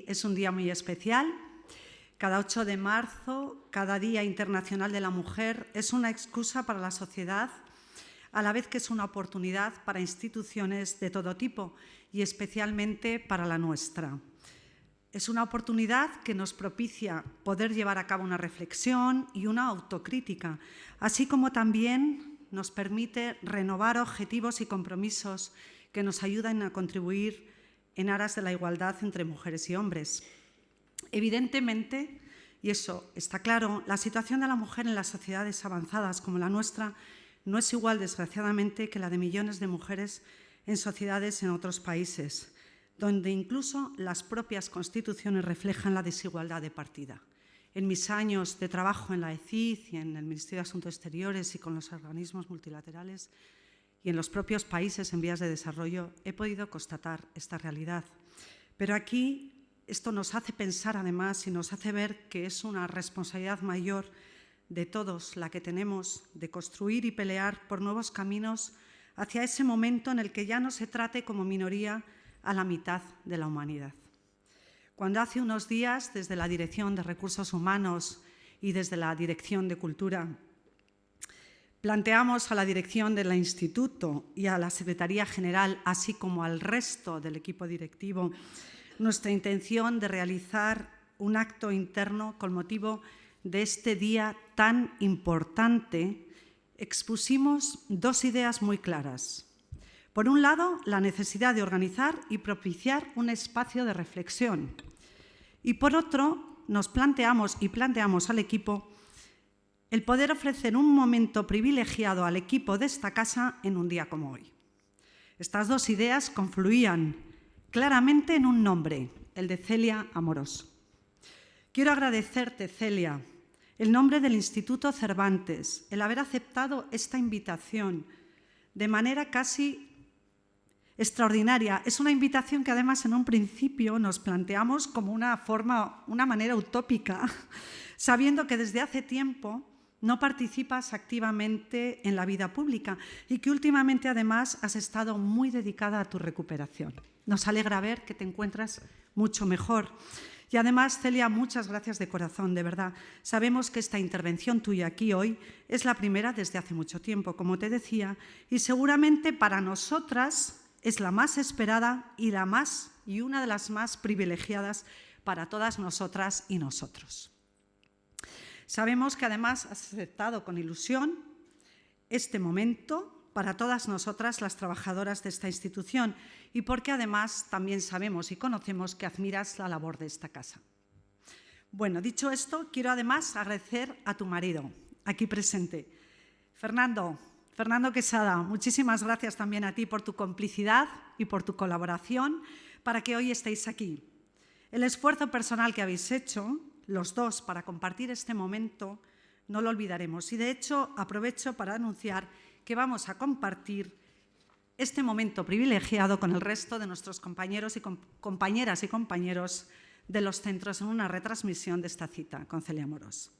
es un día muy especial. Cada 8 de marzo, cada Día Internacional de la Mujer, es una excusa para la sociedad, a la vez que es una oportunidad para instituciones de todo tipo y especialmente para la nuestra. Es una oportunidad que nos propicia poder llevar a cabo una reflexión y una autocrítica, así como también nos permite renovar objetivos y compromisos que nos ayudan a contribuir en aras de la igualdad entre mujeres y hombres. Evidentemente, y eso está claro, la situación de la mujer en las sociedades avanzadas como la nuestra no es igual, desgraciadamente, que la de millones de mujeres en sociedades en otros países, donde incluso las propias constituciones reflejan la desigualdad de partida. En mis años de trabajo en la ECID y en el Ministerio de Asuntos Exteriores y con los organismos multilaterales y en los propios países en vías de desarrollo, he podido constatar esta realidad. Pero aquí esto nos hace pensar, además, y nos hace ver que es una responsabilidad mayor de todos la que tenemos de construir y pelear por nuevos caminos hacia ese momento en el que ya no se trate como minoría a la mitad de la humanidad. Cuando hace unos días, desde la Dirección de Recursos Humanos y desde la Dirección de Cultura, planteamos a la dirección del Instituto y a la Secretaría General, así como al resto del equipo directivo, nuestra intención de realizar un acto interno con motivo de este día tan importante, expusimos dos ideas muy claras. Por un lado, la necesidad de organizar y propiciar un espacio de reflexión. Y por otro, nos planteamos al equipo el poder ofrecer un momento privilegiado al equipo de esta casa en un día como hoy. Estas dos ideas confluían claramente en un nombre, el de Celia Amorós. Quiero agradecerte, Celia, el nombre del Instituto Cervantes, el haber aceptado esta invitación de manera casi extraordinaria. Es una invitación que además en un principio nos planteamos como una manera utópica, sabiendo que desde hace tiempo no participas activamente en la vida pública y que últimamente además has estado muy dedicada a tu recuperación. Nos alegra ver que te encuentras mucho mejor. Y además, Celia, muchas gracias de corazón, de verdad. Sabemos que esta intervención tuya aquí hoy es la primera desde hace mucho tiempo, como te decía, y seguramente para nosotras es la más esperada y una de las más privilegiadas para todas nosotras y nosotros. Sabemos que además has aceptado con ilusión este momento para todas nosotras, las trabajadoras de esta institución, y porque además también sabemos y conocemos que admiras la labor de esta casa. Bueno, dicho esto, quiero además agradecer a tu marido, aquí presente, Fernando Quesada. Muchísimas gracias también a ti por tu complicidad y por tu colaboración para que hoy estéis aquí. El esfuerzo personal que habéis hecho los dos para compartir este momento no lo olvidaremos y de hecho aprovecho para anunciar que vamos a compartir este momento privilegiado con el resto de nuestros compañeros y compañeras y compañeros de los centros en una retransmisión de esta cita con Celia Amorós.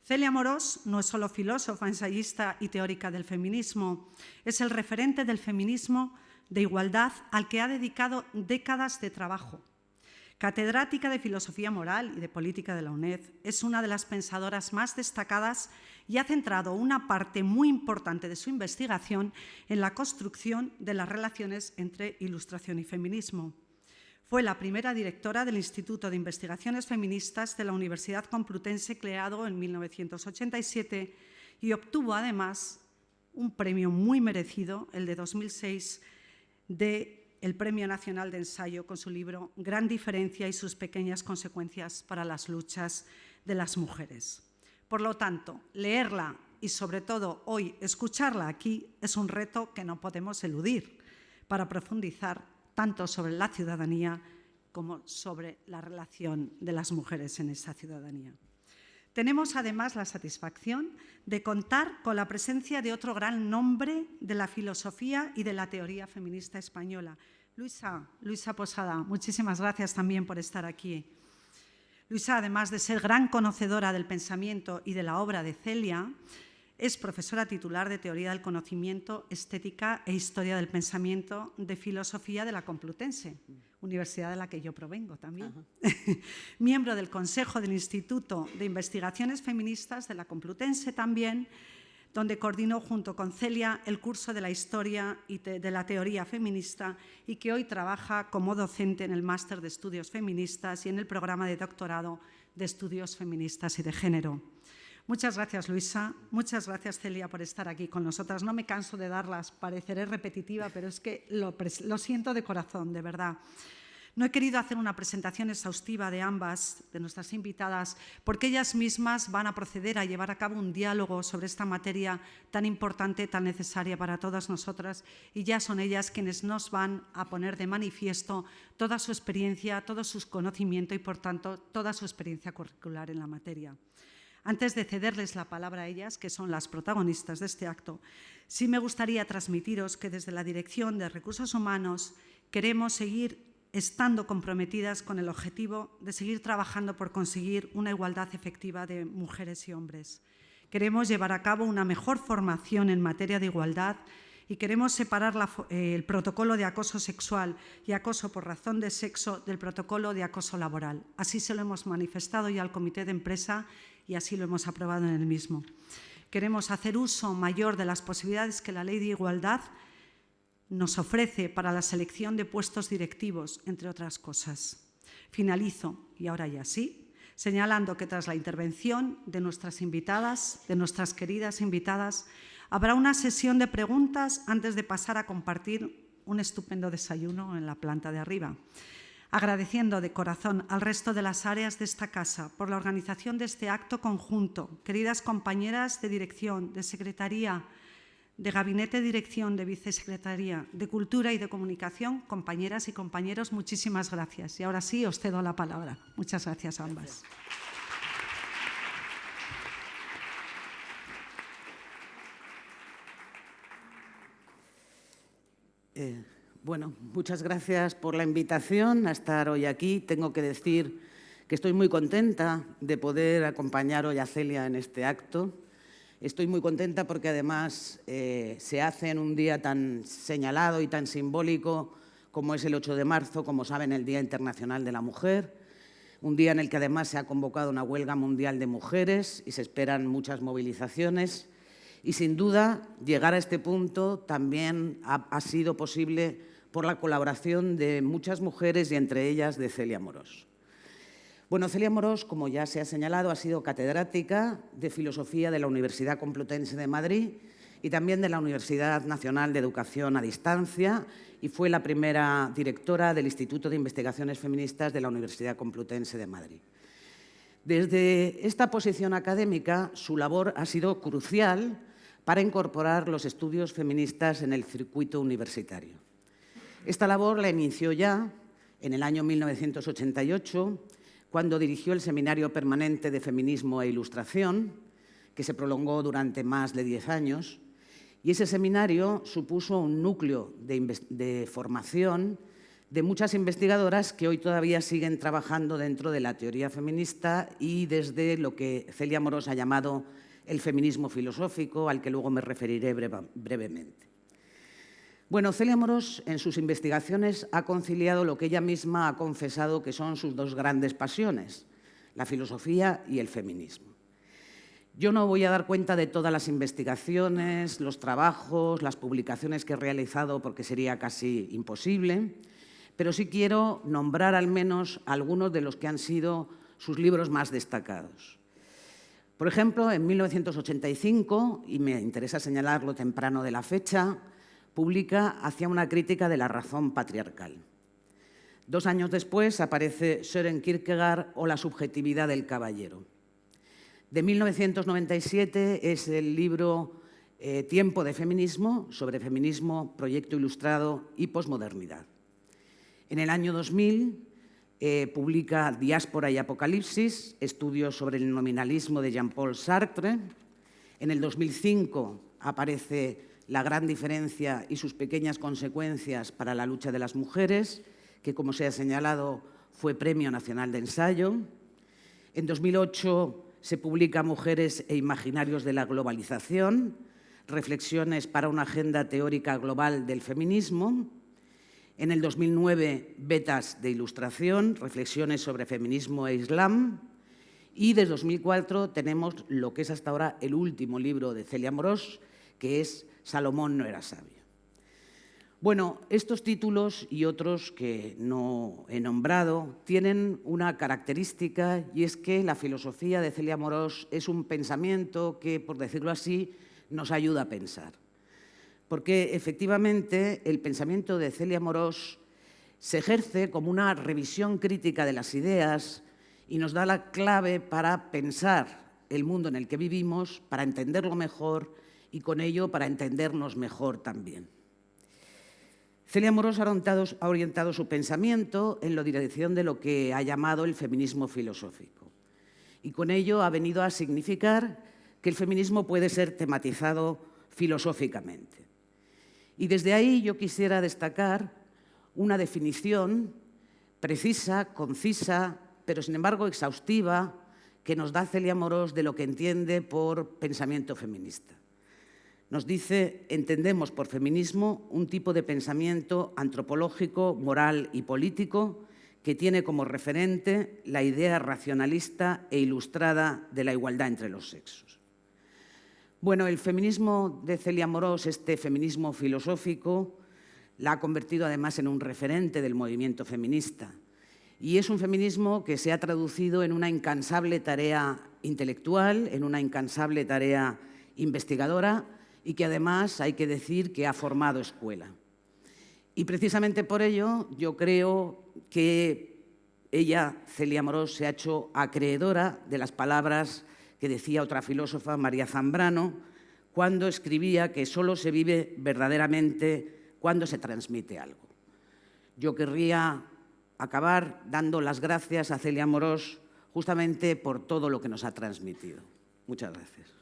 Celia Amorós no es solo filósofa, ensayista y teórica del feminismo, es el referente del feminismo de igualdad al que ha dedicado décadas de trabajo. Catedrática de Filosofía Moral y de Política de la UNED, es una de las pensadoras más destacadas y ha centrado una parte muy importante de su investigación en la construcción de las relaciones entre Ilustración y feminismo. Fue la primera directora del Instituto de Investigaciones Feministas de la Universidad Complutense, creado en 1987, y obtuvo además un premio muy merecido, el de 2006, del Premio Nacional de Ensayo con su libro Gran Diferencia y sus pequeñas consecuencias para las luchas de las mujeres. Por lo tanto, leerla y sobre todo hoy escucharla aquí es un reto que no podemos eludir para profundizar tanto sobre la ciudadanía como sobre la relación de las mujeres en esa ciudadanía. Tenemos además la satisfacción de contar con la presencia de otro gran nombre de la filosofía y de la teoría feminista española, Luisa Posada. Muchísimas gracias también por estar aquí. Luisa, además de ser gran conocedora del pensamiento y de la obra de Celia, es profesora titular de Teoría del Conocimiento, Estética e Historia del Pensamiento de Filosofía de la Complutense, universidad de la que yo provengo también. Miembro del Consejo del Instituto de Investigaciones Feministas de la Complutense también, donde coordinó junto con Celia el curso de la Historia y de la Teoría Feminista y que hoy trabaja como docente en el Máster de Estudios Feministas y en el programa de doctorado de Estudios Feministas y de Género. Muchas gracias, Luisa. Muchas gracias, Celia, por estar aquí con nosotras. No me canso de darlas, pareceré repetitiva, pero es que lo siento de corazón, de verdad. No he querido hacer una presentación exhaustiva de ambas, de nuestras invitadas, porque ellas mismas van a proceder a llevar a cabo un diálogo sobre esta materia tan importante, tan necesaria para todas nosotras, y ya son ellas quienes nos van a poner de manifiesto toda su experiencia, todo su conocimiento y, por tanto, toda su experiencia curricular en la materia. Antes de cederles la palabra a ellas, que son las protagonistas de este acto, sí me gustaría transmitiros que desde la Dirección de Recursos Humanos queremos seguir estando comprometidas con el objetivo de seguir trabajando por conseguir una igualdad efectiva de mujeres y hombres. Queremos llevar a cabo una mejor formación en materia de igualdad y queremos separar el protocolo de acoso sexual y acoso por razón de sexo del protocolo de acoso laboral. Así se lo hemos manifestado ya al Comité de Empresa y así lo hemos aprobado en el mismo. Queremos hacer uso mayor de las posibilidades que la Ley de Igualdad nos ofrece para la selección de puestos directivos, entre otras cosas. Finalizo, y ahora ya sí, señalando que tras la intervención de nuestras invitadas, de nuestras queridas invitadas, habrá una sesión de preguntas antes de pasar a compartir un estupendo desayuno en la planta de arriba. Agradeciendo de corazón al resto de las áreas de esta casa por la organización de este acto conjunto, queridas compañeras de dirección, de secretaría, de Gabinete de Dirección, de Vicesecretaría, de Cultura y de Comunicación, compañeras y compañeros, muchísimas gracias. Y ahora sí, os cedo la palabra. Muchas gracias a ambas. Bueno, muchas gracias por la invitación a estar hoy aquí. Tengo que decir que estoy muy contenta de poder acompañar hoy a Celia en este acto. Estoy muy contenta porque además se hace en un día tan señalado y tan simbólico como es el 8 de marzo, como saben, el Día Internacional de la Mujer, un día en el que además se ha convocado una huelga mundial de mujeres y se esperan muchas movilizaciones. Y sin duda, llegar a este punto también ha sido posible por la colaboración de muchas mujeres y entre ellas de Celia Amorós. Bueno, Celia Amorós, como ya se ha señalado, ha sido catedrática de Filosofía de la Universidad Complutense de Madrid y también de la Universidad Nacional de Educación a Distancia y fue la primera directora del Instituto de Investigaciones Feministas de la Universidad Complutense de Madrid. Desde esta posición académica, su labor ha sido crucial para incorporar los estudios feministas en el circuito universitario. Esta labor la inició ya en el año 1988, cuando dirigió el Seminario Permanente de Feminismo e Ilustración, que se prolongó durante más de 10 años, y ese seminario supuso un núcleo de formación de muchas investigadoras que hoy todavía siguen trabajando dentro de la teoría feminista y desde lo que Celia Amorós ha llamado el feminismo filosófico, al que luego me referiré brevemente. Bueno, Celia Amorós en sus investigaciones ha conciliado lo que ella misma ha confesado que son sus dos grandes pasiones, la filosofía y el feminismo. Yo no voy a dar cuenta de todas las investigaciones, los trabajos, las publicaciones que he realizado porque sería casi imposible, pero sí quiero nombrar al menos algunos de los que han sido sus libros más destacados. Por ejemplo, en 1985, y me interesa señalarlo temprano de la fecha, publica Hacia una crítica de la razón patriarcal. 2 años después aparece Søren Kierkegaard o La subjetividad del caballero. De 1997 es el libro Tiempo de feminismo, sobre feminismo, proyecto ilustrado y posmodernidad. En el año 2000 publica Diáspora y Apocalipsis, estudios sobre el nominalismo de Jean-Paul Sartre. En el 2005 aparece La gran diferencia y sus pequeñas consecuencias para la lucha de las mujeres, que, como se ha señalado, fue Premio Nacional de Ensayo. En 2008 se publica Mujeres e imaginarios de la globalización, reflexiones para una agenda teórica global del feminismo. En el 2009, Vetas de ilustración, reflexiones sobre feminismo e islam. Y desde 2004 tenemos lo que es hasta ahora el último libro de Celia Amorós, que es Salomón no era sabio. Bueno, estos títulos y otros que no he nombrado tienen una característica, y es que la filosofía de Celia Amorós es un pensamiento que, por decirlo así, nos ayuda a pensar. Porque efectivamente el pensamiento de Celia Amorós se ejerce como una revisión crítica de las ideas y nos da la clave para pensar el mundo en el que vivimos, para entenderlo mejor y con ello para entendernos mejor también. Celia Amorós ha orientado su pensamiento en la dirección de lo que ha llamado el feminismo filosófico. Y con ello ha venido a significar que el feminismo puede ser tematizado filosóficamente. Y desde ahí yo quisiera destacar una definición precisa, concisa, pero sin embargo exhaustiva, que nos da Celia Amorós de lo que entiende por pensamiento feminista. Nos dice: entendemos por feminismo un tipo de pensamiento antropológico, moral y político que tiene como referente la idea racionalista e ilustrada de la igualdad entre los sexos. Bueno, el feminismo de Celia Amorós, este feminismo filosófico, la ha convertido además en un referente del movimiento feminista. Y es un feminismo que se ha traducido en una incansable tarea intelectual, en una incansable tarea investigadora, y que además hay que decir que ha formado escuela. Y precisamente por ello yo creo que ella, Celia Amorós, se ha hecho acreedora de las palabras que decía otra filósofa, María Zambrano, cuando escribía que solo se vive verdaderamente cuando se transmite algo. Yo querría acabar dando las gracias a Celia Amorós justamente por todo lo que nos ha transmitido. Muchas gracias.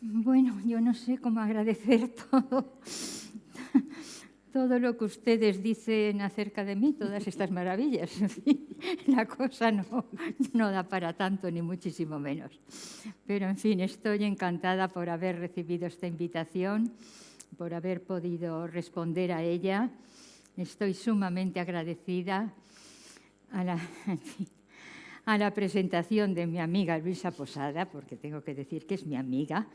Bueno, yo no sé cómo agradecer todo lo que ustedes dicen acerca de mí, todas estas maravillas. En fin, la cosa no da para tanto, ni muchísimo menos. Pero, en fin, estoy encantada por haber recibido esta invitación, por haber podido responder a ella. Estoy sumamente agradecida a la presentación de mi amiga Luisa Posada, porque tengo que decir que es mi amiga,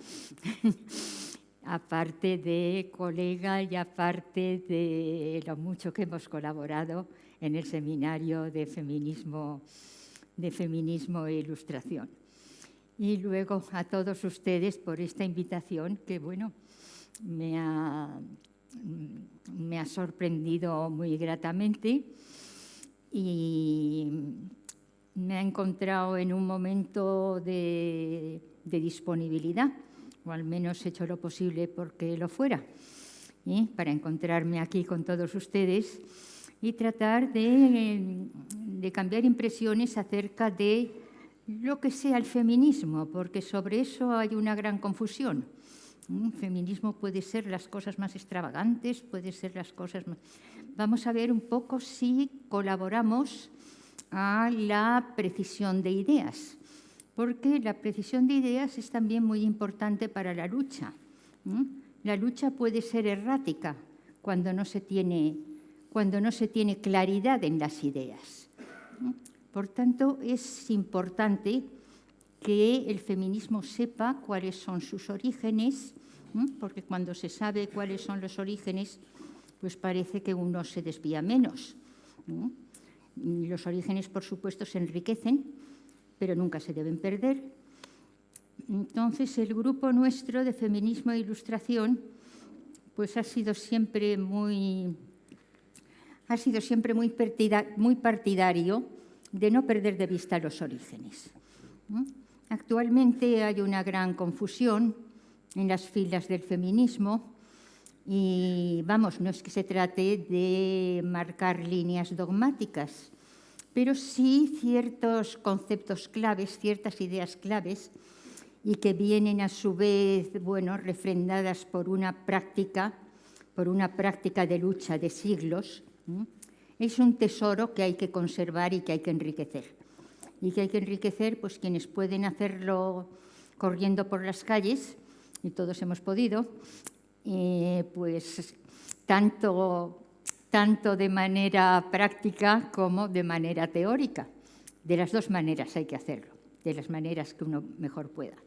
aparte de colega y aparte de lo mucho que hemos colaborado en el seminario de feminismo e ilustración. Y luego a todos ustedes por esta invitación que, bueno, me ha sorprendido muy gratamente y me ha encontrado en un momento de disponibilidad, o al menos he hecho lo posible porque lo fuera, para encontrarme aquí con todos ustedes y tratar de cambiar impresiones acerca de lo que sea el feminismo, porque sobre eso hay una gran confusión. El feminismo puede ser las cosas más extravagantes, puede ser las cosas más... Vamos a ver un poco si colaboramos a la precisión de ideas, porque la precisión de ideas es también muy importante para la lucha. La lucha puede ser errática cuando no se tiene claridad en las ideas. Por tanto, es importante que el feminismo sepa cuáles son sus orígenes, porque cuando se sabe cuáles son los orígenes, pues parece que uno se desvía menos. Los orígenes, por supuesto, se enriquecen, pero nunca se deben perder. Entonces, el grupo nuestro de Feminismo e Ilustración pues ha sido siempre muy partidario de no perder de vista los orígenes. Actualmente hay una gran confusión en las filas del feminismo y, vamos, no es que se trate de marcar líneas dogmáticas, pero sí ciertos conceptos claves, ciertas ideas claves y que vienen a su vez, bueno, refrendadas por una práctica de lucha de siglos. Es un tesoro que hay que conservar y que hay que enriquecer. y que hay que enriquecer pues quienes pueden hacerlo corriendo por las calles, y todos hemos podido, pues tanto de manera práctica como de manera teórica. De las dos maneras hay que hacerlo, de las maneras que uno mejor pueda.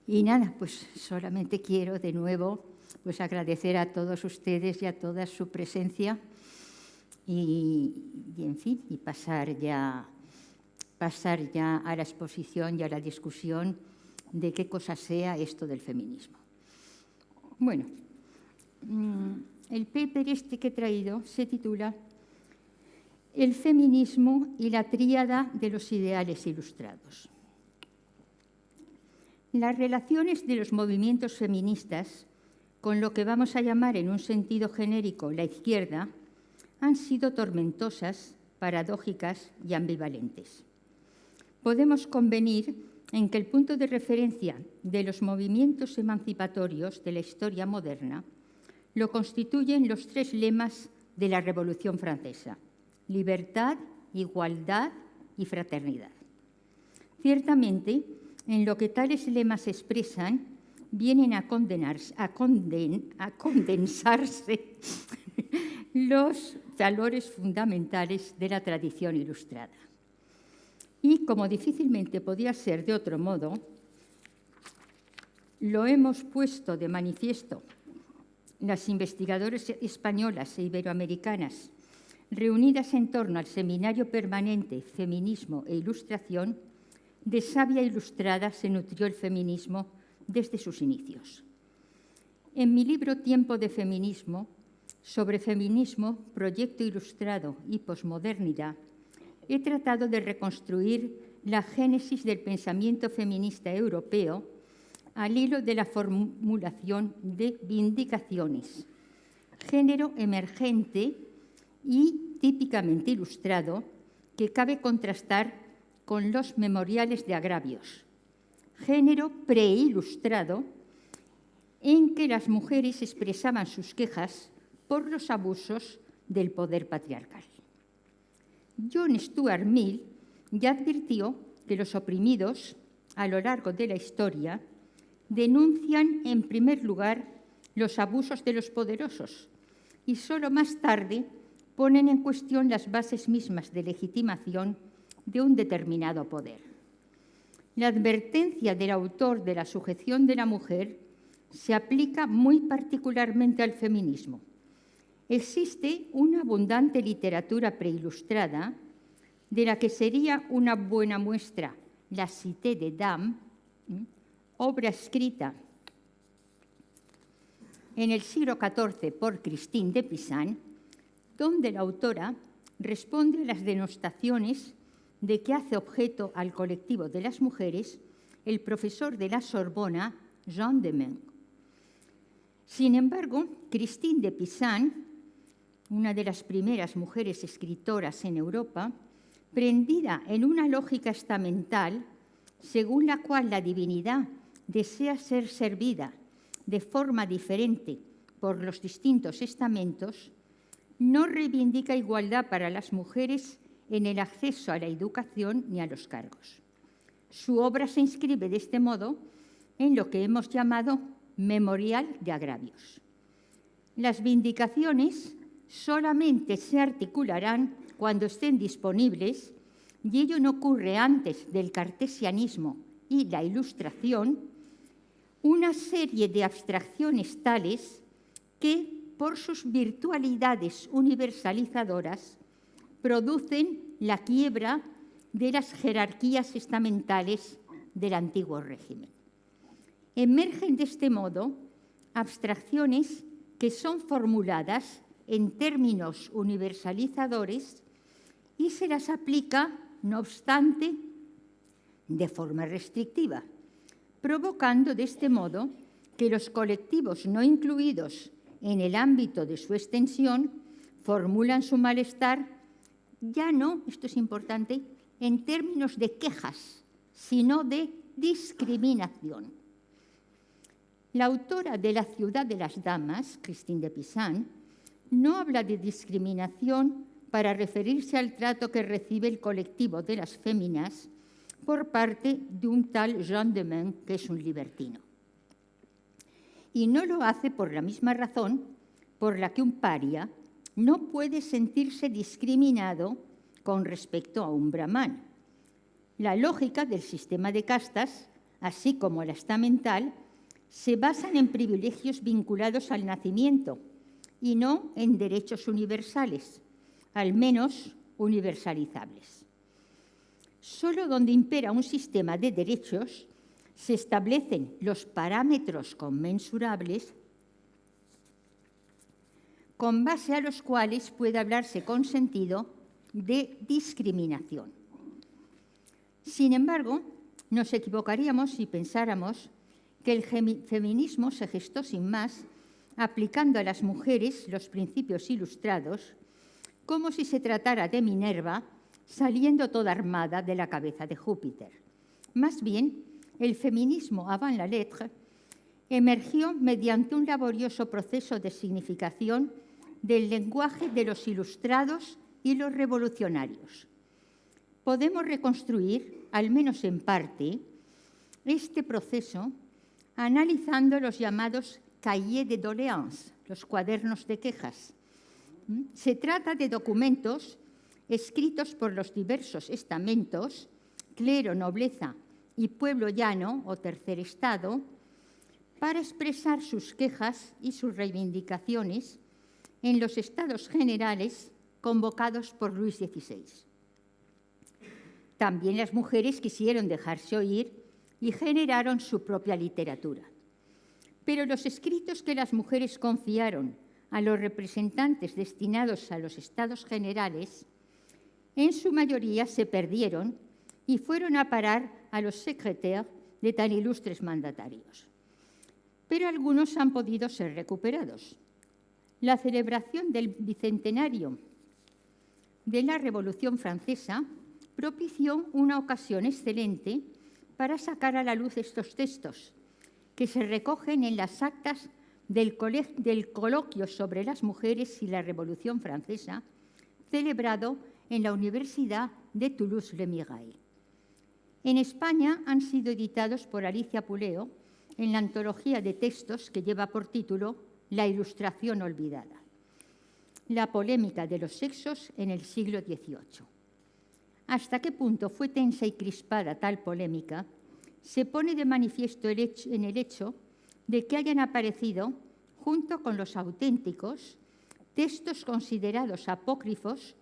Y nada, pues solamente quiero de nuevo pues agradecer a todos ustedes y a toda su presencia y en fin, y pasar ya a la exposición y a la discusión de qué cosa sea esto del feminismo. Bueno, el paper este que he traído se titula El feminismo y la tríada de los ideales ilustrados. Las relaciones de los movimientos feministas con lo que vamos a llamar en un sentido genérico la izquierda han sido tormentosas, paradójicas y ambivalentes. Podemos convenir en que el punto de referencia de los movimientos emancipatorios de la historia moderna lo constituyen los tres lemas de la Revolución Francesa: libertad, igualdad y fraternidad. Ciertamente, en lo que tales lemas expresan, vienen a condensarse los valores fundamentales de la tradición ilustrada. Y, como difícilmente podía ser de otro modo, lo hemos puesto de manifiesto las investigadoras españolas e iberoamericanas reunidas en torno al Seminario Permanente Feminismo e Ilustración. De sabia ilustrada se nutrió el feminismo desde sus inicios. En mi libro Tiempo de Feminismo, sobre feminismo, proyecto ilustrado y posmodernidad, he tratado de reconstruir la génesis del pensamiento feminista europeo al hilo de la formulación de vindicaciones, género emergente y típicamente ilustrado que cabe contrastar con los memoriales de agravios, género preilustrado en que las mujeres expresaban sus quejas por los abusos del poder patriarcal. John Stuart Mill ya advirtió que los oprimidos, a lo largo de la historia, denuncian en primer lugar los abusos de los poderosos y solo más tarde ponen en cuestión las bases mismas de legitimación de un determinado poder. La advertencia del autor de la sujeción de la mujer se aplica muy particularmente al feminismo. Existe una abundante literatura preilustrada, de la que sería una buena muestra La Cité des Dames, obra escrita en el siglo XIV por Christine de Pisan, donde la autora responde a las denostaciones de que hace objeto al colectivo de las mujeres el profesor de la Sorbona, Jean de Meung. Sin embargo, Christine de Pisan, una de las primeras mujeres escritoras en Europa, prendida en una lógica estamental según la cual la divinidad desea ser servida de forma diferente por los distintos estamentos, no reivindica igualdad para las mujeres en el acceso a la educación ni a los cargos. Su obra se inscribe de este modo en lo que hemos llamado memorial de agravios. Las vindicaciones solamente se articularán cuando estén disponibles, y ello no ocurre antes del cartesianismo y la Ilustración, una serie de abstracciones tales que, por sus virtualidades universalizadoras, producen la quiebra de las jerarquías estamentales del antiguo régimen. Emergen de este modo abstracciones que son formuladas en términos universalizadores y se las aplica, no obstante, de forma restrictiva, provocando de este modo que los colectivos no incluidos en el ámbito de su extensión formulan su malestar ya no, esto es importante, en términos de quejas, sino de discriminación. La autora de La ciudad de las damas, Christine de Pisan, no habla de discriminación para referirse al trato que recibe el colectivo de las féminas por parte de un tal Jean de Meun, que es un libertino. Y no lo hace por la misma razón por la que un paria no puede sentirse discriminado con respecto a un brahman. La lógica del sistema de castas, así como la estamental, se basan en privilegios vinculados al nacimiento y no en derechos universales, al menos universalizables. Solo donde impera un sistema de derechos se establecen los parámetros conmensurables con base a los cuales puede hablarse con sentido de discriminación. Sin embargo, nos equivocaríamos si pensáramos que el feminismo se gestó sin más, aplicando a las mujeres los principios ilustrados, como si se tratara de Minerva saliendo toda armada de la cabeza de Júpiter. Más bien, el feminismo avant la lettre emergió mediante un laborioso proceso de significación del lenguaje de los ilustrados y los revolucionarios. Podemos reconstruir, al menos en parte, este proceso analizando los llamados cahiers de doléances, los cuadernos de quejas. Se trata de documentos escritos por los diversos estamentos, clero, nobleza y pueblo llano o tercer estado, para expresar sus quejas y sus reivindicaciones en los estados generales convocados por Luis XVI. También las mujeres quisieron dejarse oír y generaron su propia literatura. Pero los escritos que las mujeres confiaron a los representantes destinados a los estados generales, en su mayoría se perdieron y fueron a parar a los secrétaires de tan ilustres mandatarios. Pero algunos han podido ser recuperados. La celebración del bicentenario de la Revolución Francesa propició una ocasión excelente para sacar a la luz estos textos, que se recogen en las actas del coloquio sobre las mujeres y la Revolución Francesa, celebrado en la Universidad de Toulouse-le-Mirail. En España han sido editados por Alicia Puleo en la antología de textos que lleva por título La Ilustración olvidada, la polémica de los sexos en el siglo XVIII. Hasta qué punto fue tensa y crispada tal polémica se pone de manifiesto en el hecho de que hayan aparecido, junto con los auténticos, textos considerados apócrifos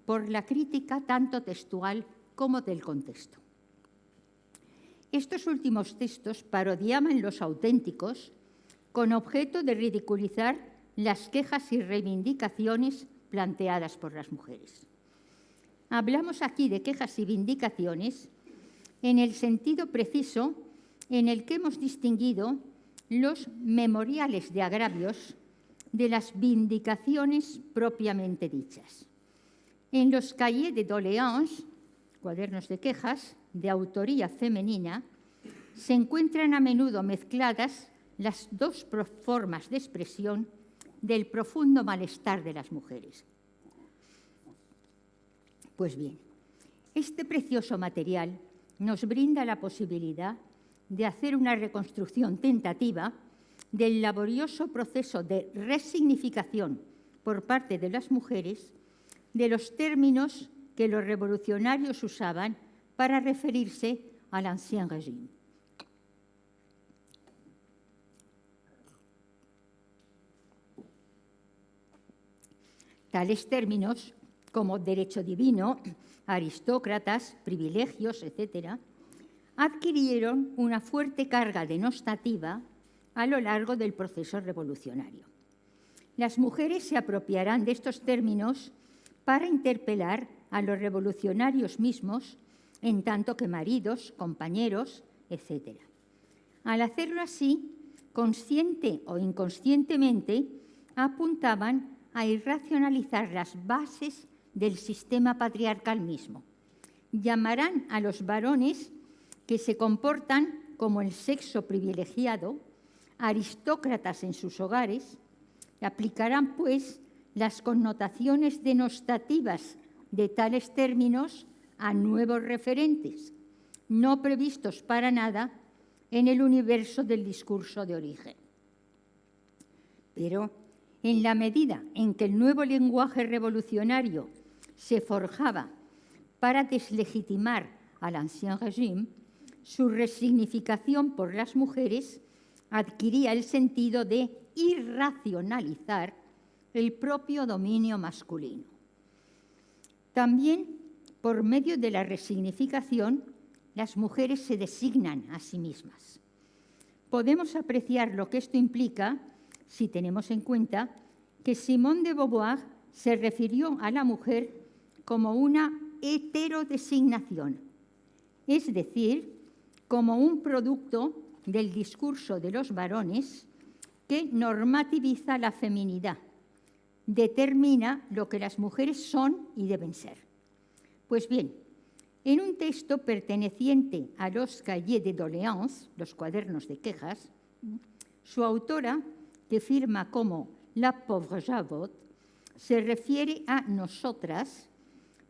por la crítica tanto textual como del contexto. Estos últimos textos parodiaban los auténticos con objeto de ridiculizar las quejas y reivindicaciones planteadas por las mujeres. Hablamos aquí de quejas y vindicaciones en el sentido preciso en el que hemos distinguido los memoriales de agravios de las vindicaciones propiamente dichas. En los cahiers de doléances, cuadernos de quejas, de autoría femenina, se encuentran a menudo mezcladas las dos formas de expresión del profundo malestar de las mujeres. Pues bien, este precioso material nos brinda la posibilidad de hacer una reconstrucción tentativa del laborioso proceso de resignificación por parte de las mujeres de los términos que los revolucionarios usaban para referirse al Ancien Régime. Tales términos como derecho divino, aristócratas, privilegios, etc., adquirieron una fuerte carga denostativa a lo largo del proceso revolucionario. Las mujeres se apropiarán de estos términos para interpelar a los revolucionarios mismos, en tanto que maridos, compañeros, etc. Al hacerlo así, consciente o inconscientemente, apuntaban a irracionalizar las bases del sistema patriarcal mismo. Llamarán a los varones que se comportan como el sexo privilegiado, aristócratas en sus hogares, y aplicarán, pues, las connotaciones denotativas de tales términos a nuevos referentes, no previstos para nada en el universo del discurso de origen. Pero en la medida en que el nuevo lenguaje revolucionario se forjaba para deslegitimar al ancien régime, su resignificación por las mujeres adquiría el sentido de irracionalizar el propio dominio masculino. También, por medio de la resignificación, las mujeres se designan a sí mismas. Podemos apreciar lo que esto implica si tenemos en cuenta que Simone de Beauvoir se refirió a la mujer como una heterodesignación, es decir, como un producto del discurso de los varones que normativiza la feminidad, determina lo que las mujeres son y deben ser. Pues bien, en un texto perteneciente a los Cahiers de doléances, los cuadernos de quejas, su autora, que firma como la pauvre Javot, se refiere a nosotras,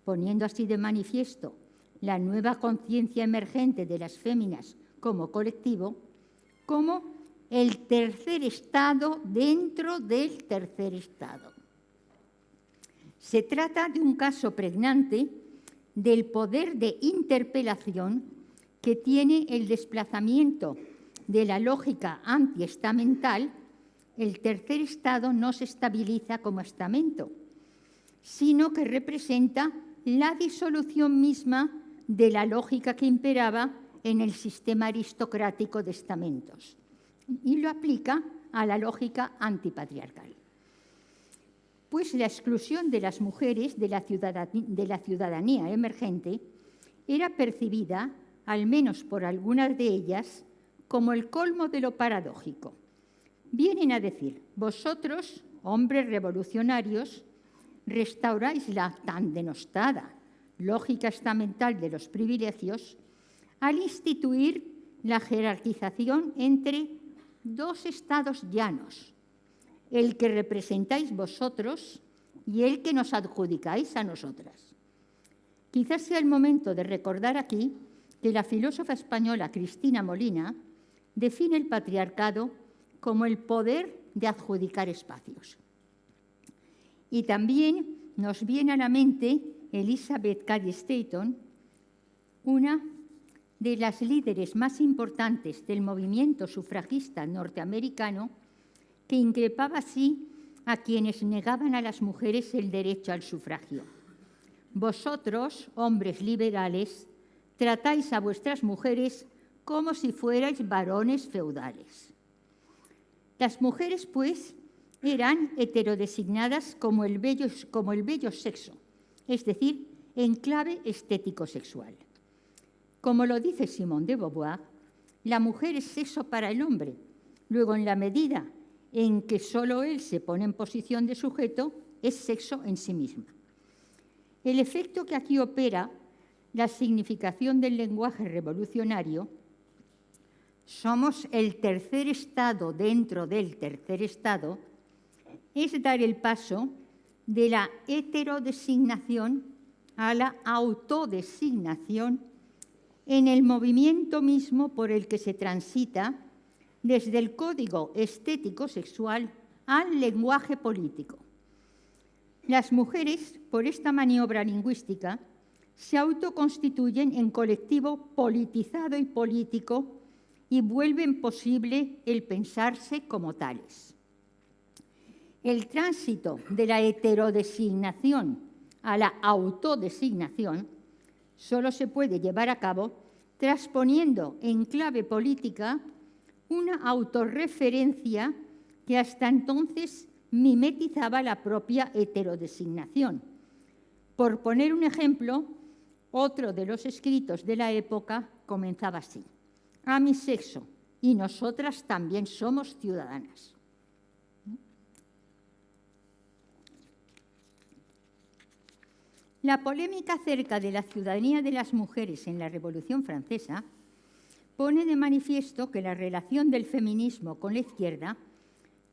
poniendo así de manifiesto la nueva conciencia emergente de las féminas como colectivo, como el tercer estado dentro del tercer estado. Se trata de un caso pregnante del poder de interpelación que tiene el desplazamiento de la lógica antiestamental. El tercer estado no se estabiliza como estamento, sino que representa la disolución misma de la lógica que imperaba en el sistema aristocrático de estamentos y lo aplica a la lógica antipatriarcal. Pues la exclusión de las mujeres de la ciudadanía emergente era percibida, al menos por algunas de ellas, como el colmo de lo paradójico. Vienen a decir, vosotros, hombres revolucionarios, restauráis la tan denostada lógica estamental de los privilegios al instituir la jerarquización entre dos estados llanos, el que representáis vosotros y el que nos adjudicáis a nosotras. Quizás sea el momento de recordar aquí que la filósofa española Cristina Molina define el patriarcado como el poder de adjudicar espacios. Y también nos viene a la mente Elizabeth Cady Stanton, una de las líderes más importantes del movimiento sufragista norteamericano, que increpaba así a quienes negaban a las mujeres el derecho al sufragio. Vosotros, hombres liberales, tratáis a vuestras mujeres como si fuerais varones feudales. Las mujeres, pues, eran heterodesignadas como el bello sexo, es decir, en clave estético-sexual. Como lo dice Simone de Beauvoir, la mujer es sexo para el hombre. Luego, en la medida en que solo él se pone en posición de sujeto, es sexo en sí misma. El efecto que aquí opera la significación del lenguaje revolucionario, somos el tercer estado dentro del tercer estado, es dar el paso de la heterodesignación a la autodesignación en el movimiento mismo por el que se transita desde el código estético-sexual al lenguaje político. Las mujeres, por esta maniobra lingüística, se autoconstituyen en colectivo politizado y político y vuelven posible el pensarse como tales. El tránsito de la heterodesignación a la autodesignación solo se puede llevar a cabo transponiendo en clave política una autorreferencia que hasta entonces mimetizaba la propia heterodesignación. Por poner un ejemplo, otro de los escritos de la época comenzaba así: a mi sexo, y nosotras también somos ciudadanas. La polémica acerca de la ciudadanía de las mujeres en la Revolución Francesa pone de manifiesto que la relación del feminismo con la izquierda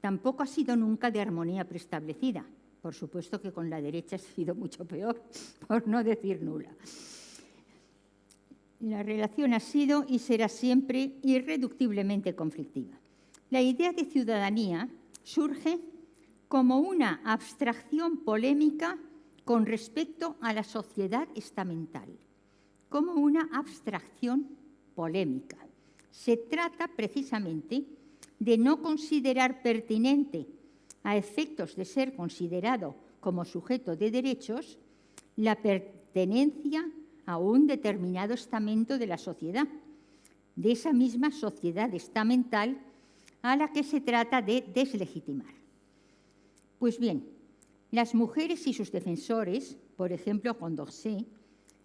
tampoco ha sido nunca de armonía preestablecida, Por supuesto que con la derecha ha sido mucho peor, por no decir nula. La relación ha sido y será siempre irreductiblemente conflictiva. La idea de ciudadanía surge como una abstracción polémica con respecto a la sociedad estamental, como una abstracción polémica. Se trata precisamente de no considerar pertinente, a efectos de ser considerado como sujeto de derechos, la pertenencia a un determinado estamento de la sociedad, de esa misma sociedad estamental a la que se trata de deslegitimar. Pues bien, las mujeres y sus defensores, por ejemplo Condorcet,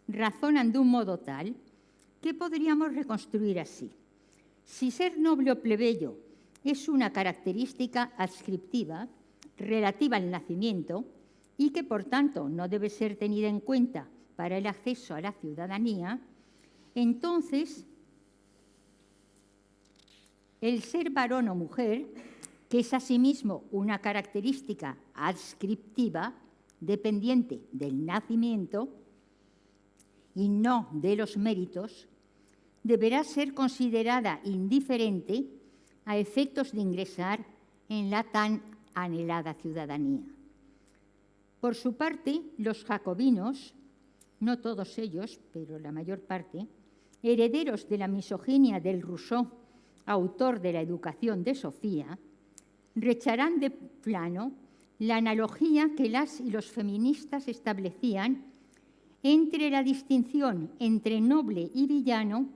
razonan de un modo tal que podríamos reconstruir así. Si ser noble o plebeyo es una característica adscriptiva relativa al nacimiento y que, por tanto, no debe ser tenida en cuenta para el acceso a la ciudadanía, entonces el ser varón o mujer, que es asimismo una característica adscriptiva dependiente del nacimiento y no de los méritos, deberá ser considerada indiferente a efectos de ingresar en la tan anhelada ciudadanía. Por su parte, los jacobinos, no todos ellos, pero la mayor parte, herederos de la misoginia del Rousseau, autor de la Educación de Sofía, recharán de plano la analogía que las y los feministas establecían entre la distinción entre noble y villano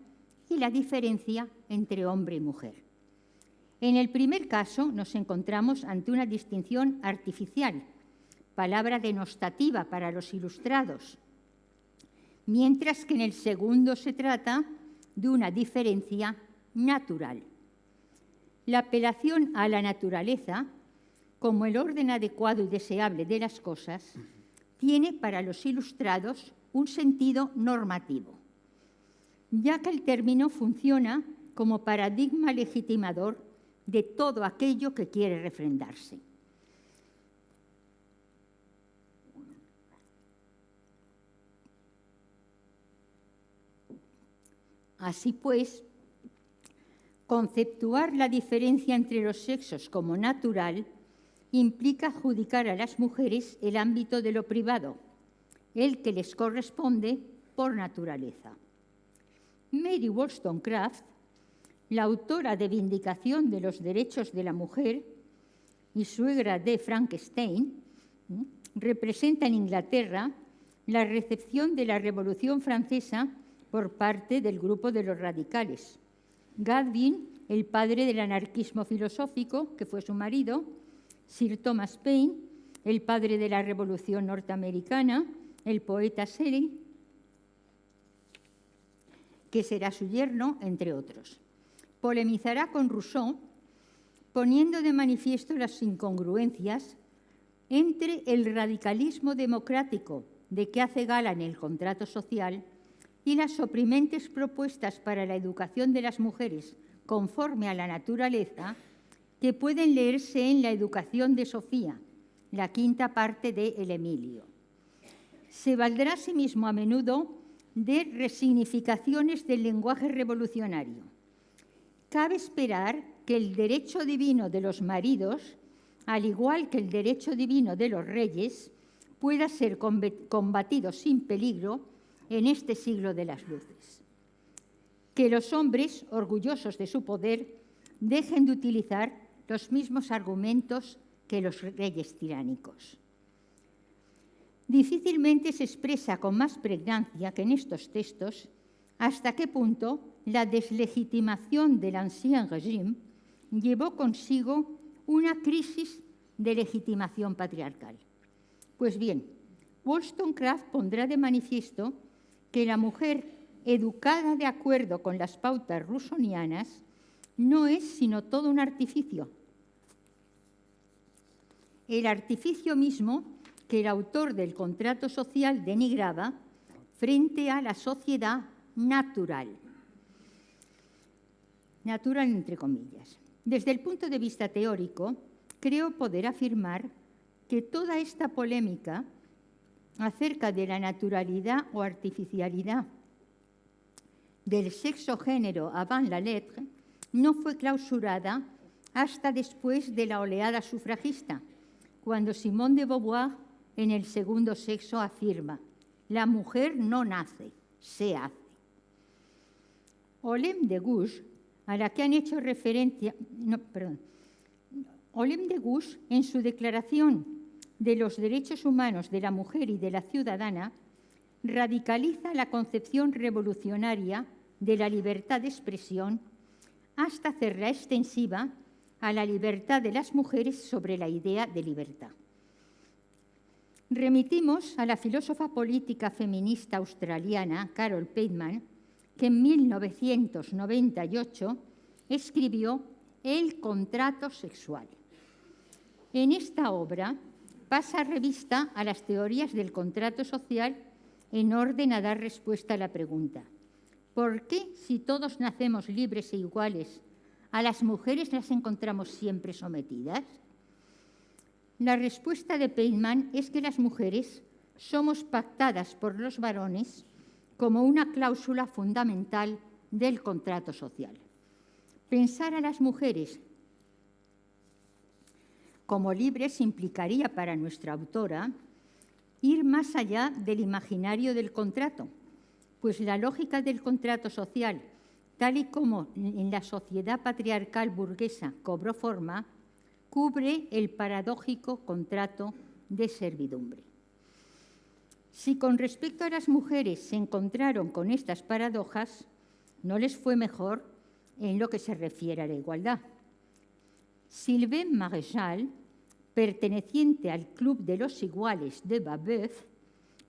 y la diferencia entre hombre y mujer. En el primer caso nos encontramos ante una distinción artificial, palabra denostativa para los ilustrados, mientras que en el segundo se trata de una diferencia natural. La apelación a la naturaleza, como el orden adecuado y deseable de las cosas, tiene para los ilustrados un sentido normativo, ya que el término funciona como paradigma legitimador de todo aquello que quiere refrendarse. Así pues, conceptuar la diferencia entre los sexos como natural implica adjudicar a las mujeres el ámbito de lo privado, el que les corresponde por naturaleza. Mary Wollstonecraft, la autora de Vindicación de los Derechos de la Mujer y suegra de Frankenstein, representa en Inglaterra la recepción de la Revolución Francesa por parte del grupo de los radicales. Godwin, el padre del anarquismo filosófico, que fue su marido, Sir Thomas Paine, el padre de la Revolución norteamericana, el poeta Shelley, que será su yerno, entre otros. Polemizará con Rousseau, poniendo de manifiesto las incongruencias entre el radicalismo democrático de que hace gala en el contrato social y las oprimentes propuestas para la educación de las mujeres conforme a la naturaleza que pueden leerse en La Educación de Sofía, la quinta parte de El Emilio. Se valdrá asimismo a menudo de resignificaciones del lenguaje revolucionario. Cabe esperar que el derecho divino de los maridos, al igual que el derecho divino de los reyes, pueda ser combatido sin peligro en este siglo de las luces. Que los hombres, orgullosos de su poder, dejen de utilizar los mismos argumentos que los reyes tiránicos. Difícilmente se expresa con más pregnancia que en estos textos hasta qué punto la deslegitimación del Ancien Régime llevó consigo una crisis de legitimación patriarcal. Pues bien, Wollstonecraft pondrá de manifiesto que la mujer educada de acuerdo con las pautas rousseauianas no es sino todo un artificio. El artificio mismo que el autor del contrato social denigraba frente a la sociedad natural. Natural entre comillas. Desde el punto de vista teórico, creo poder afirmar que toda esta polémica acerca de la naturalidad o artificialidad del sexo-género avant la lettre no fue clausurada hasta después de la oleada sufragista, cuando Simone de Beauvoir, en El segundo sexo, afirma: la mujer no nace, se hace. Olympe de Gouges, a la que han hecho referencia, Olympe de Gouges, en su Declaración de los Derechos Humanos de la Mujer y de la Ciudadana, radicaliza la concepción revolucionaria de la libertad de expresión hasta hacerla extensiva a la libertad de las mujeres sobre la idea de libertad. Remitimos a la filósofa política feminista australiana Carol Pateman, que en 1998 escribió El contrato sexual. En esta obra pasa revista a las teorías del contrato social en orden a dar respuesta a la pregunta: ¿por qué, si todos nacemos libres e iguales, a las mujeres las encontramos siempre sometidas? La respuesta de Pateman es que las mujeres somos pactadas por los varones como una cláusula fundamental del contrato social. Pensar a las mujeres como libres implicaría para nuestra autora ir más allá del imaginario del contrato, pues la lógica del contrato social, tal y como en la sociedad patriarcal burguesa cobró forma, cubre el paradójico contrato de servidumbre. Si con respecto a las mujeres se encontraron con estas paradojas, no les fue mejor en lo que se refiere a la igualdad. Sylvain Maréchal, perteneciente al Club de los Iguales de Babeuf,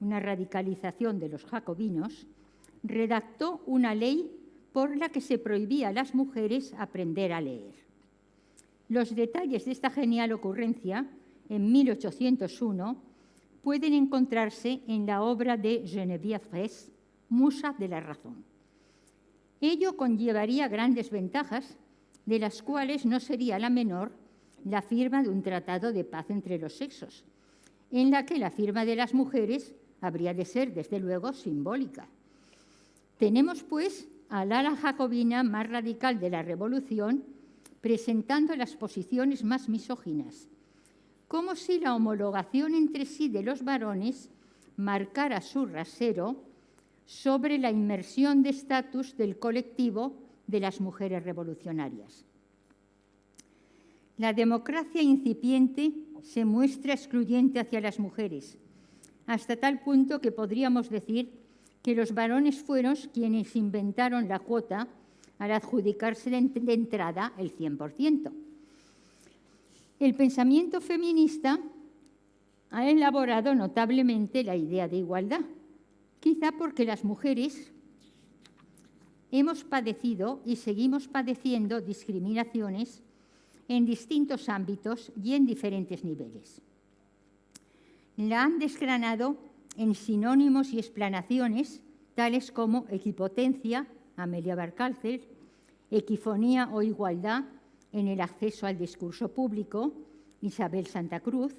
una radicalización de los jacobinos, redactó una ley por la que se prohibía a las mujeres aprender a leer. Los detalles de esta genial ocurrencia, en 1801, pueden encontrarse en la obra de Geneviève Fraisse, Musa de la razón. Ello conllevaría grandes ventajas, de las cuales no sería la menor la firma de un tratado de paz entre los sexos, en la que la firma de las mujeres habría de ser, desde luego, simbólica. Tenemos, pues, al ala jacobina más radical de la Revolución presentando las posiciones más misóginas, como si la homologación entre sí de los varones marcara su rasero sobre la inmersión de estatus del colectivo de las mujeres revolucionarias. La democracia incipiente se muestra excluyente hacia las mujeres, hasta tal punto que podríamos decir que los varones fueron quienes inventaron la cuota al adjudicarse de entrada el 100%. El pensamiento feminista ha elaborado notablemente la idea de igualdad, quizá porque las mujeres hemos padecido y seguimos padeciendo discriminaciones en distintos ámbitos y en diferentes niveles. La han desgranado en sinónimos y explanaciones tales como equipotencia, Amelia Valcárcel, equifonía o igualdad en el acceso al discurso público, Isabel Santa Cruz,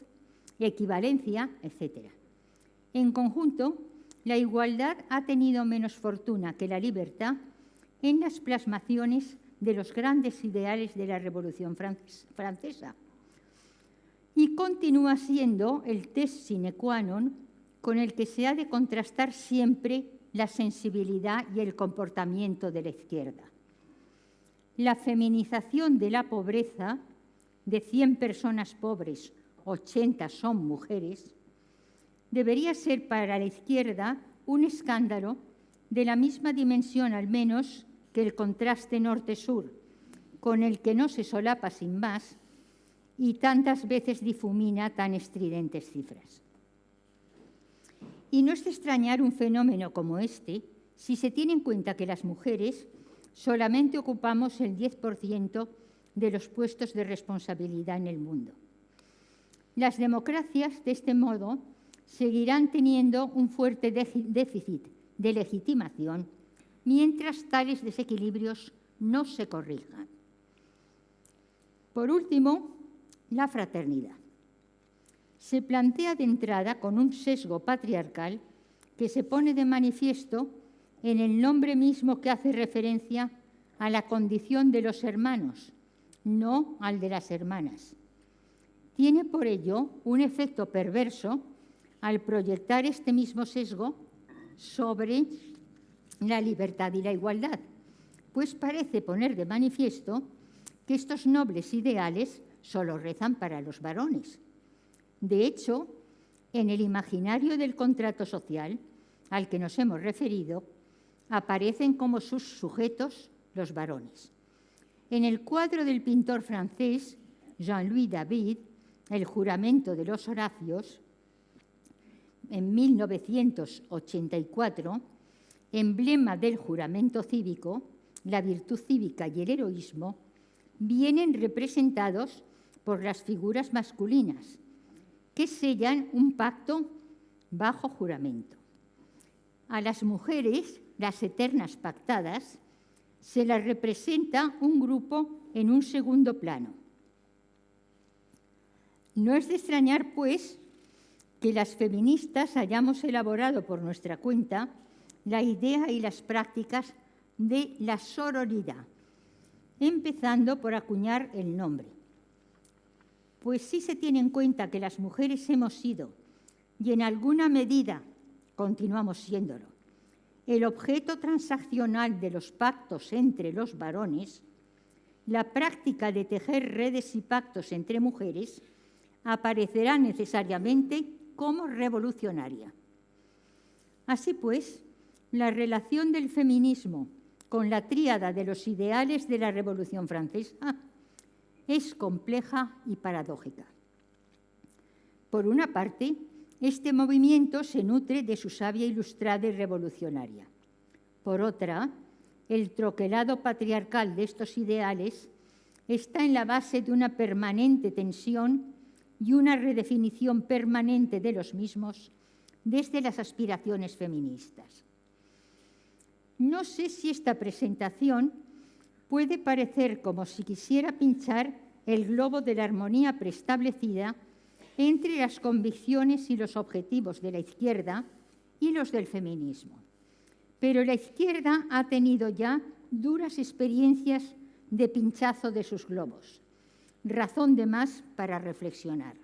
equivalencia, etc. En conjunto, la igualdad ha tenido menos fortuna que la libertad en las plasmaciones de los grandes ideales de la Revolución Francesa y continúa siendo el test sine qua non con el que se ha de contrastar siempre la sensibilidad y el comportamiento de la izquierda. La feminización de la pobreza, de 100 personas pobres, 80 son mujeres, debería ser para la izquierda un escándalo de la misma dimensión, al menos, que el contraste norte-sur, con el que no se solapa sin más y tantas veces difumina tan estridentes cifras. Y no es de extrañar un fenómeno como este si se tiene en cuenta que las mujeres solamente ocupamos el 10% de los puestos de responsabilidad en el mundo. Las democracias, de este modo, seguirán teniendo un fuerte déficit de legitimación mientras tales desequilibrios no se corrijan. Por último, la fraternidad. se plantea de entrada con un sesgo patriarcal que se pone de manifiesto en el nombre mismo que hace referencia a la condición de los hermanos, no al de las hermanas. Tiene por ello un efecto perverso al proyectar este mismo sesgo sobre la libertad y la igualdad, pues parece poner de manifiesto que estos nobles ideales solo rezan para los varones. De hecho, en el imaginario del contrato social al que nos hemos referido, aparecen como sus sujetos los varones. En el cuadro del pintor francés Jean-Louis David, El juramento de los Horacios, en 1984, emblema del juramento cívico, la virtud cívica y el heroísmo, vienen representados por las figuras masculinas, que sellan un pacto bajo juramento. A las mujeres, las eternas pactadas, se las representa un grupo en un segundo plano. No es de extrañar, pues, que las feministas hayamos elaborado por nuestra cuenta la idea y las prácticas de la sororidad, empezando por acuñar el nombre. Pues sí se tiene en cuenta que las mujeres hemos sido, y en alguna medida continuamos siéndolo, el objeto transaccional de los pactos entre los varones, la práctica de tejer redes y pactos entre mujeres aparecerá necesariamente como revolucionaria. Así pues, la relación del feminismo con la tríada de los ideales de la Revolución Francesa es compleja y paradójica. Por una parte, este movimiento se nutre de su savia ilustrada y revolucionaria. Por otra, el troquelado patriarcal de estos ideales está en la base de una permanente tensión y una redefinición permanente de los mismos desde las aspiraciones feministas. No sé si esta presentación puede parecer como si quisiera pinchar el globo de la armonía preestablecida entre las convicciones y los objetivos de la izquierda y los del feminismo. Pero la izquierda ha tenido ya duras experiencias de pinchazo de sus globos, razón de más para reflexionar.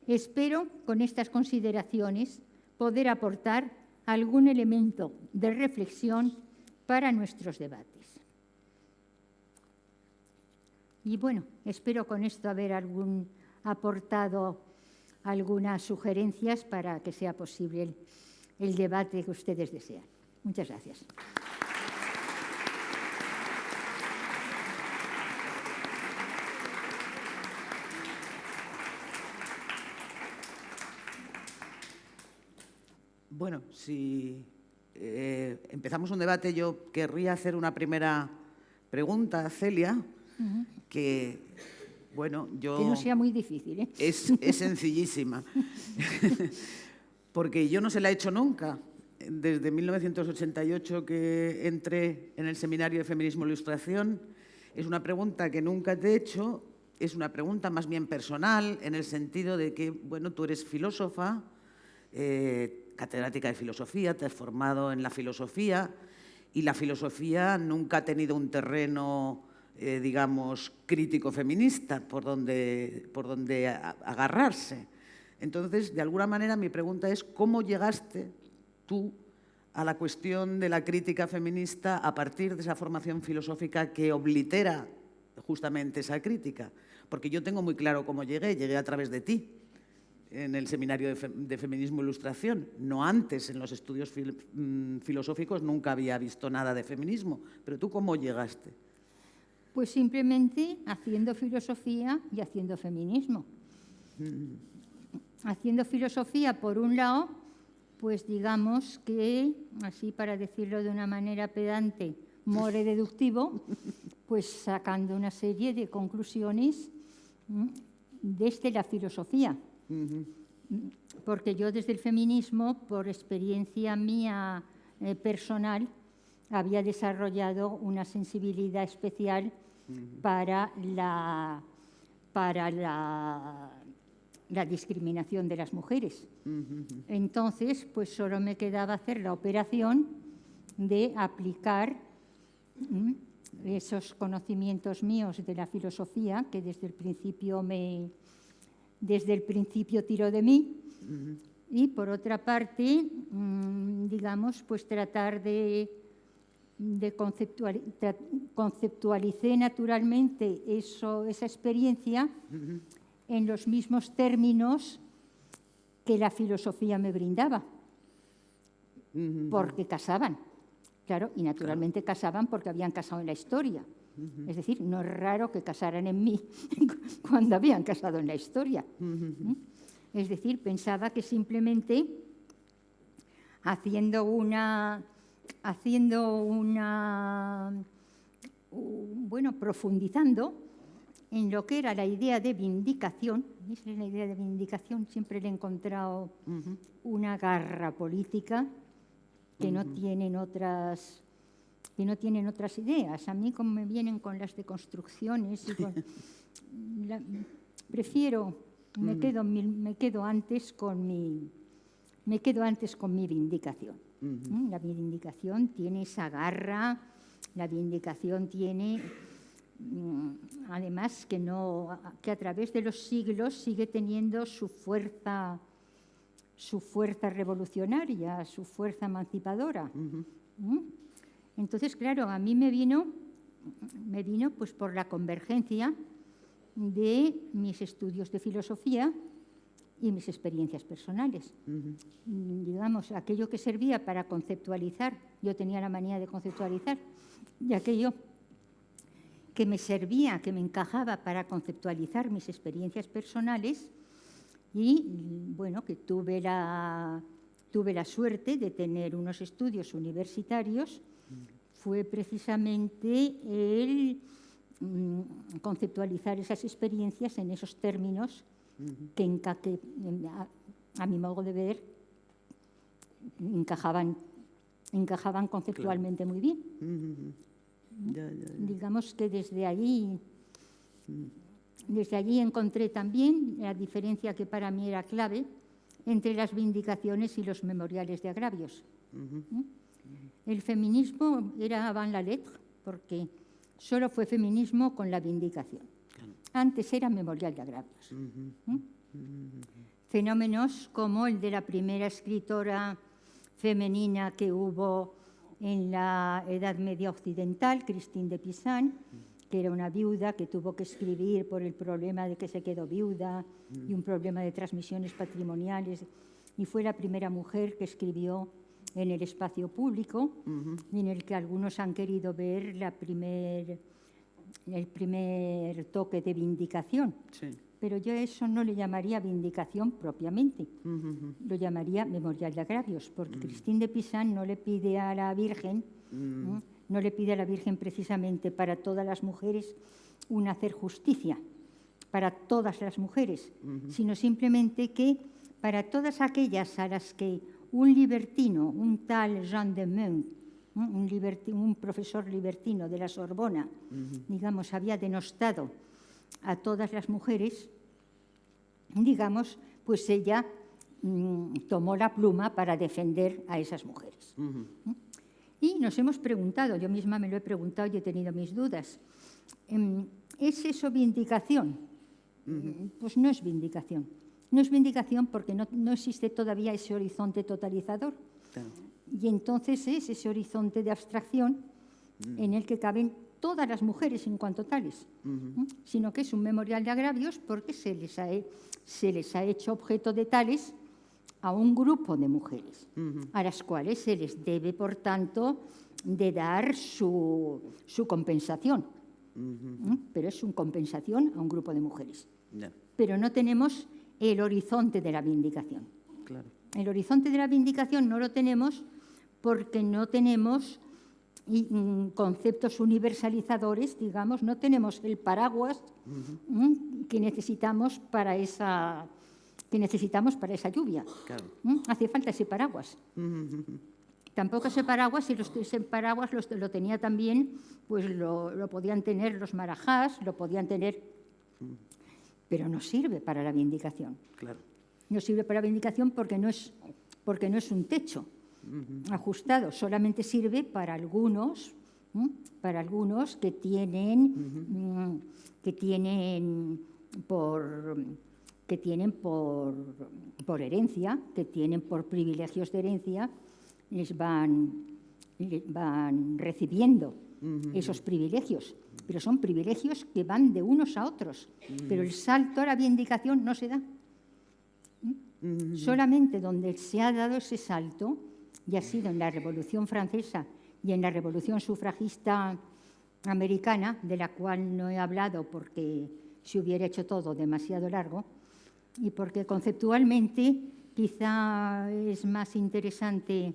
Espero, con estas consideraciones, poder aportar algún elemento de reflexión para nuestros debates. Y bueno, espero con esto haber aportado algunas sugerencias para que sea posible el debate que ustedes desean. Muchas gracias. Bueno, si empezamos un debate, yo querría hacer una primera pregunta a Celia, que, bueno, yo... Que no sea muy difícil, ¿eh? Es sencillísima, porque yo no se la he hecho nunca. Desde 1988 que entré en el Seminario de Feminismo e Ilustración, es una pregunta que nunca te he hecho, es una pregunta más bien personal, en el sentido de que, bueno, tú eres filósofa, catedrática de filosofía, te has formado en la filosofía y la filosofía nunca ha tenido un terreno, digamos, crítico feminista por donde agarrarse. Entonces, de alguna manera, mi pregunta es ¿cómo llegaste tú a la cuestión de la crítica feminista a partir de esa formación filosófica que oblitera justamente esa crítica? Porque yo tengo muy claro cómo llegué a través de ti, en el Seminario de Feminismo e Ilustración. No antes, en los estudios filosóficos, nunca había visto nada de feminismo. Pero ¿tú cómo llegaste? Pues simplemente haciendo filosofía y haciendo feminismo. Haciendo filosofía, por un lado, pues digamos que, así para decirlo de una manera pedante, more deductivo, pues sacando una serie de conclusiones desde la filosofía. Porque yo desde el feminismo, por experiencia mía personal, había desarrollado una sensibilidad especial para la discriminación de las mujeres. Entonces, pues solo me quedaba hacer la operación de aplicar esos conocimientos míos de la filosofía, que desde el principio tiró de mí, y por otra parte, digamos, pues tratar de conceptualicé naturalmente esa experiencia en los mismos términos que la filosofía me brindaba, porque casaban, claro, y naturalmente casaban porque habían casado en la historia. Es decir, no es raro que casaran en mí cuando habían casado en la historia. Es decir, pensaba que simplemente profundizando en lo que era la idea de vindicación. La idea de vindicación siempre le he encontrado una garra política que no tienen otras ideas. A mí, como me vienen con las deconstrucciones, me quedo antes con mi vindicación. La vindicación tiene esa garra, la vindicación tiene, además, que a través de los siglos sigue teniendo su fuerza revolucionaria, su fuerza emancipadora. Entonces, claro, a mí me vino pues por la convergencia de mis estudios de filosofía y mis experiencias personales. Digamos, aquello que servía para conceptualizar, yo tenía la manía de conceptualizar, y aquello que me servía, que me encajaba para conceptualizar mis experiencias personales, y bueno, que tuve la suerte de tener unos estudios universitarios, fue precisamente el conceptualizar esas experiencias en esos términos que a mi modo de ver encajaban conceptualmente muy bien. Digamos que desde allí encontré también la diferencia que para mí era clave entre las vindicaciones y los memoriales de agravios. El feminismo era avant la lettre, porque solo fue feminismo con la vindicación. Antes era memorial de agravios. Fenómenos como el de la primera escritora femenina que hubo en la Edad Media Occidental, Christine de Pisan, que era una viuda que tuvo que escribir por el problema de que se quedó viuda y un problema de transmisiones patrimoniales, y fue la primera mujer que escribió en el espacio público, y en el que algunos han querido ver el primer toque de vindicación. Sí. Pero yo eso no le llamaría vindicación propiamente, lo llamaría memorial de agravios, porque Christine de Pisan no le pide a la Virgen, no le pide a la Virgen precisamente para todas las mujeres un hacer justicia, para todas las mujeres, sino simplemente que para todas aquellas a las que un libertino, un tal Jean de Meung, un profesor libertino de la Sorbona, digamos, había denostado a todas las mujeres, digamos, pues ella tomó la pluma para defender a esas mujeres. Y nos hemos preguntado, yo misma me lo he preguntado y he tenido mis dudas, ¿es eso vindicación? Pues no es vindicación. No es vindicación porque no existe todavía ese horizonte totalizador. Claro. Y entonces es ese horizonte de abstracción en el que caben todas las mujeres en cuanto tales, sino que es un memorial de agravios porque se les ha hecho objeto de tales a un grupo de mujeres, a las cuales se les debe, por tanto, de dar su compensación. Pero es una compensación a un grupo de mujeres. Pero no tenemos el horizonte de la vindicación. Claro. El horizonte de la vindicación no lo tenemos porque no tenemos conceptos universalizadores, digamos, no tenemos el paraguas que necesitamos para esa lluvia. Claro. Hace falta ese paraguas. Tampoco ese paraguas, si ese paraguas lo tenía también, pues lo podían tener los marajás, lo podían tener pero no sirve para la vindicación. Claro. No sirve para la vindicación porque no es un techo ajustado, solamente sirve para algunos que tienen por herencia, que tienen por privilegios de herencia, les van recibiendo esos privilegios, pero son privilegios que van de unos a otros, pero el salto a la vindicación no se da. Solamente donde se ha dado ese salto, y ha sido en la Revolución Francesa y en la Revolución Sufragista Americana, de la cual no he hablado porque se hubiera hecho todo demasiado largo, y porque conceptualmente quizá es más interesante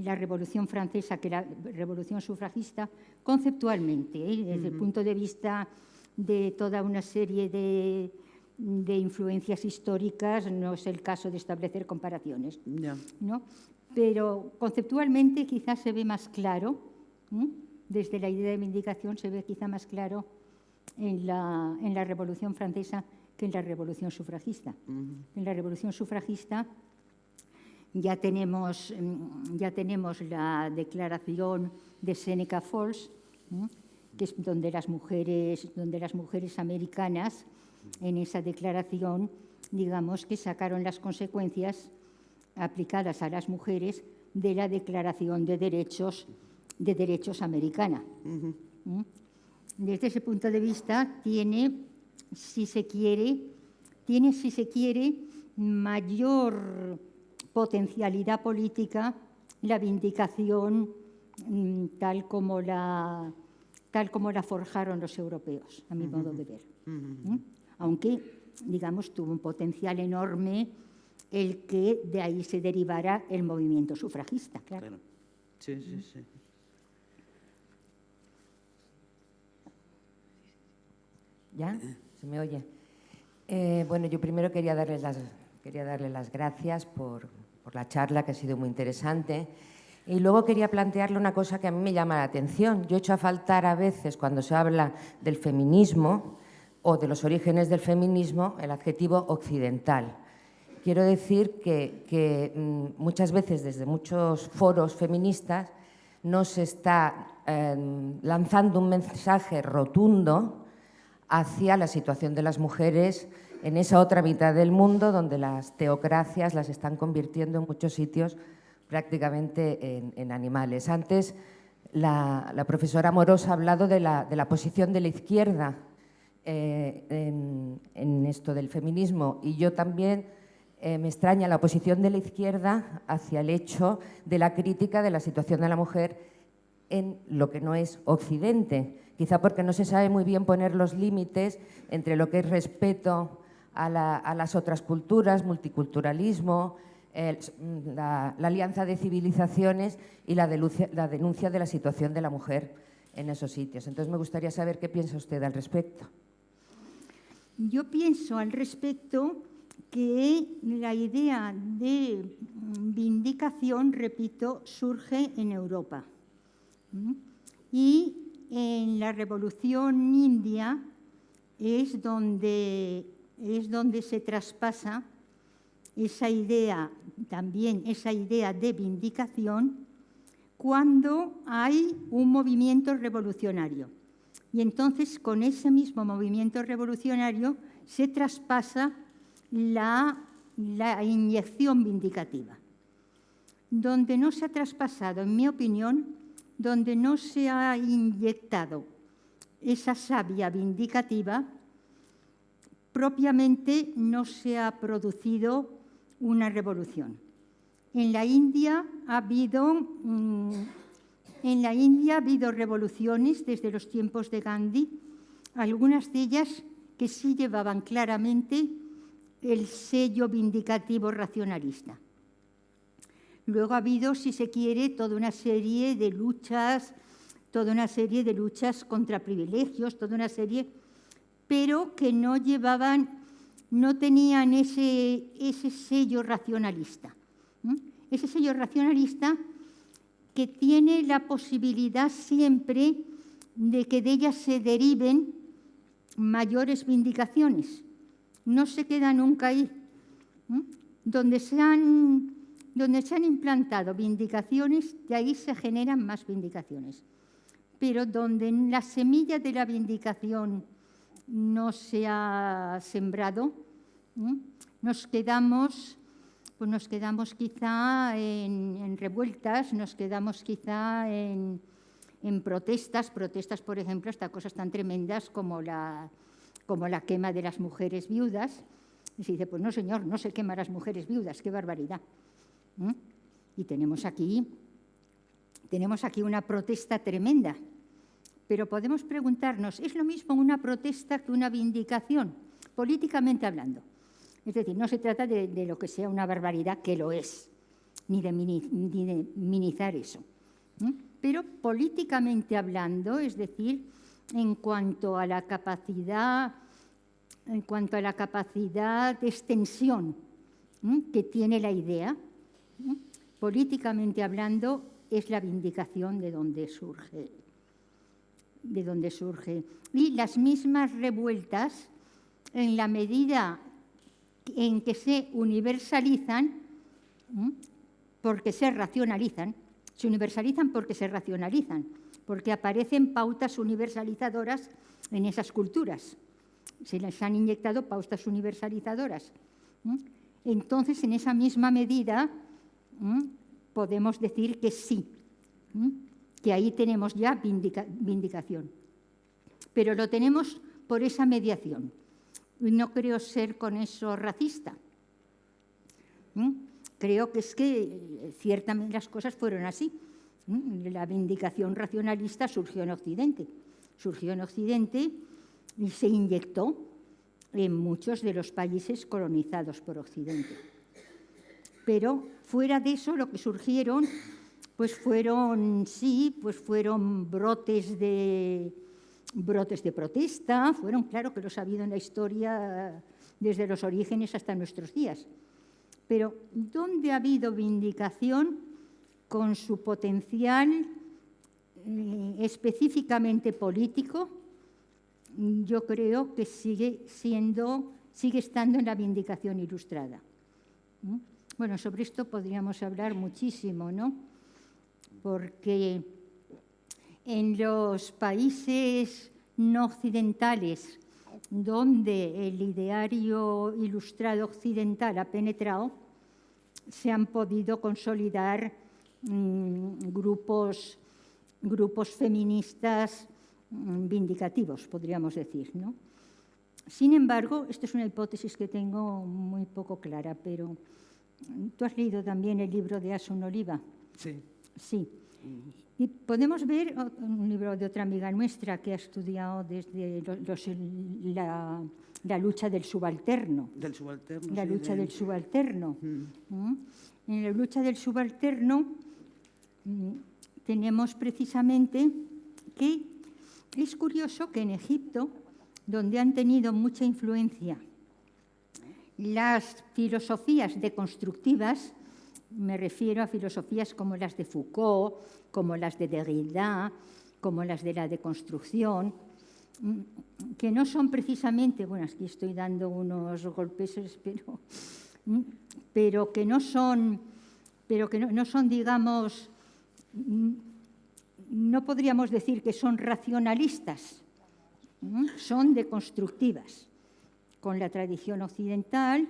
la Revolución Francesa que la Revolución Sufragista, conceptualmente, desde el punto de vista de toda una serie de influencias históricas, no es el caso de establecer comparaciones, ¿no? Pero conceptualmente quizás se ve más claro, desde la idea de vindicación se ve quizá más claro en la Revolución Francesa que en la Revolución Sufragista. En la Revolución Sufragista ya tenemos la declaración de Seneca Falls, que es donde las mujeres americanas, en esa declaración, digamos que sacaron las consecuencias aplicadas a las mujeres de la Declaración de Derechos americana. Desde ese punto de vista tiene, si se quiere, mayor potencialidad política la vindicación tal como la forjaron los europeos, a mi modo de ver. Aunque, digamos, tuvo un potencial enorme el que de ahí se derivara el movimiento sufragista, claro. Sí. ¿Ya? ¿Se me oye? Bueno, yo primero quería darles las gracias por la charla, que ha sido muy interesante. Y luego quería plantearle una cosa que a mí me llama la atención. Yo echo a faltar a veces, cuando se habla del feminismo o de los orígenes del feminismo, el adjetivo occidental. Quiero decir que muchas veces desde muchos foros feministas no se está lanzando un mensaje rotundo hacia la situación de las mujeres en esa otra mitad del mundo donde las teocracias las están convirtiendo en muchos sitios prácticamente en animales. Antes la profesora Amorosa ha hablado de la posición de la izquierda en esto del feminismo, y yo también me extraña la posición de la izquierda hacia el hecho de la crítica de la situación de la mujer en lo que no es Occidente, quizá porque no se sabe muy bien poner los límites entre lo que es respeto a las otras culturas, multiculturalismo, la alianza de civilizaciones y la denuncia de la situación de la mujer en esos sitios. Entonces me gustaría saber qué piensa usted al respecto. Yo pienso al respecto que la idea de vindicación, repito, surge en Europa. Y en la Revolución India es donde se traspasa esa idea, también esa idea de vindicación, cuando hay un movimiento revolucionario. Y entonces, con ese mismo movimiento revolucionario, se traspasa la inyección vindicativa. Donde no se ha traspasado, en mi opinión, donde no se ha inyectado esa savia vindicativa, propiamente no se ha producido una revolución. En la India ha habido revoluciones desde los tiempos de Gandhi, algunas de ellas que sí llevaban claramente el sello vindicativo racionalista. Luego ha habido, si se quiere, toda una serie de luchas contra privilegios, pero que no tenían ese sello racionalista. Ese sello racionalista que tiene la posibilidad siempre de que de ellas se deriven mayores vindicaciones, no se queda nunca ahí. Donde se han implantado vindicaciones, de ahí se generan más vindicaciones. Pero donde la semilla de la vindicación no se ha sembrado, nos quedamos quizá en revueltas, nos quedamos quizá en protestas, por ejemplo, hasta cosas tan tremendas como la quema de las mujeres viudas. Y se dice, pues no, señor, no se quema a las mujeres viudas, qué barbaridad. Y tenemos aquí una protesta tremenda. Pero podemos preguntarnos, ¿es lo mismo una protesta que una vindicación, políticamente hablando? Es decir, no se trata de lo que sea una barbaridad, que lo es, ni de minimizar eso. Pero políticamente hablando, es decir, en cuanto a la capacidad de extensión que tiene la idea, políticamente hablando, es la vindicación de donde surge. Y las mismas revueltas, en la medida en que se universalizan, porque se racionalizan, porque aparecen pautas universalizadoras en esas culturas. Se les han inyectado pautas universalizadoras. Entonces, en esa misma medida, podemos decir que sí, que ahí tenemos ya vindicación. Pero lo tenemos por esa mediación. No creo ser con eso racista. Creo que es que ciertamente las cosas fueron así. La vindicación racionalista surgió en Occidente. Y se inyectó en muchos de los países colonizados por Occidente. Pero fuera de eso, lo que surgieron, pues fueron brotes de protesta, claro que los ha habido en la historia desde los orígenes hasta nuestros días. Pero ¿dónde ha habido vindicación con su potencial específicamente político? Yo creo que sigue estando en la vindicación ilustrada. Bueno, sobre esto podríamos hablar muchísimo, ¿no? Porque en los países no occidentales, donde el ideario ilustrado occidental ha penetrado, se han podido consolidar grupos feministas vindicativos, podríamos decir, ¿no? Sin embargo, esto es una hipótesis que tengo muy poco clara, pero ¿tú has leído también el libro de Asun Oliva? Sí. Sí. Y podemos ver un libro de otra amiga nuestra que ha estudiado desde la lucha del subalterno. Del subalterno. La lucha del subalterno. En la lucha del subalterno tenemos precisamente que es curioso que en Egipto, donde han tenido mucha influencia las filosofías deconstructivas, me refiero a filosofías como las de Foucault, como las de Derrida, como las de la deconstrucción, que no son precisamente, bueno, aquí estoy dando unos golpes, pero que no son, digamos, no podríamos decir que son racionalistas, son deconstructivas, con la tradición occidental,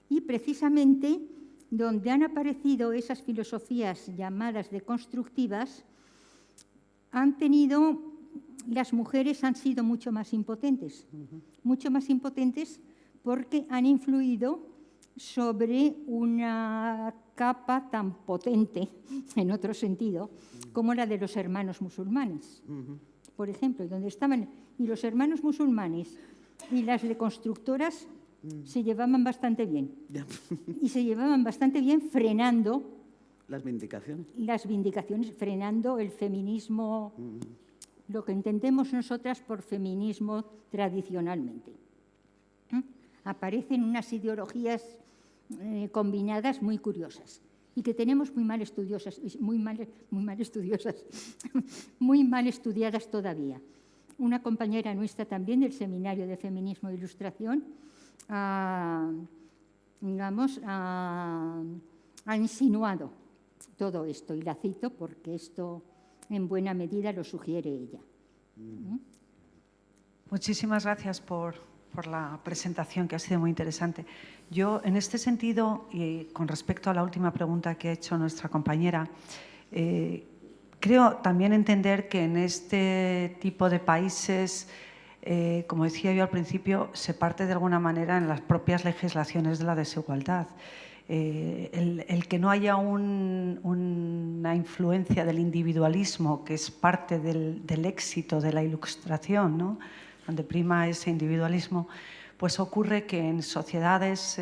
y precisamente donde han aparecido esas filosofías llamadas deconstructivas, las mujeres han sido mucho más impotentes porque han influido sobre una capa tan potente, en otro sentido, como la de los hermanos musulmanes. Por ejemplo, donde estaban y los hermanos musulmanes y las deconstructoras se llevaban bastante bien. Y se llevaban bastante bien frenando las vindicaciones, frenando el feminismo, lo que entendemos nosotras por feminismo tradicionalmente. Aparecen unas ideologías combinadas muy curiosas y que tenemos muy mal estudiadas todavía. una compañera nuestra también del Seminario de Feminismo e Ilustración ha insinuado todo esto, y la cito porque esto en buena medida lo sugiere ella. Muchísimas gracias por la presentación, que ha sido muy interesante. Yo, en este sentido, y con respecto a la última pregunta que ha hecho nuestra compañera, creo también entender que en este tipo de países, como decía yo al principio, se parte de alguna manera en las propias legislaciones de la desigualdad. El que no haya una influencia del individualismo, que es parte del éxito de la ilustración, ¿no?, donde prima ese individualismo, pues ocurre que en sociedades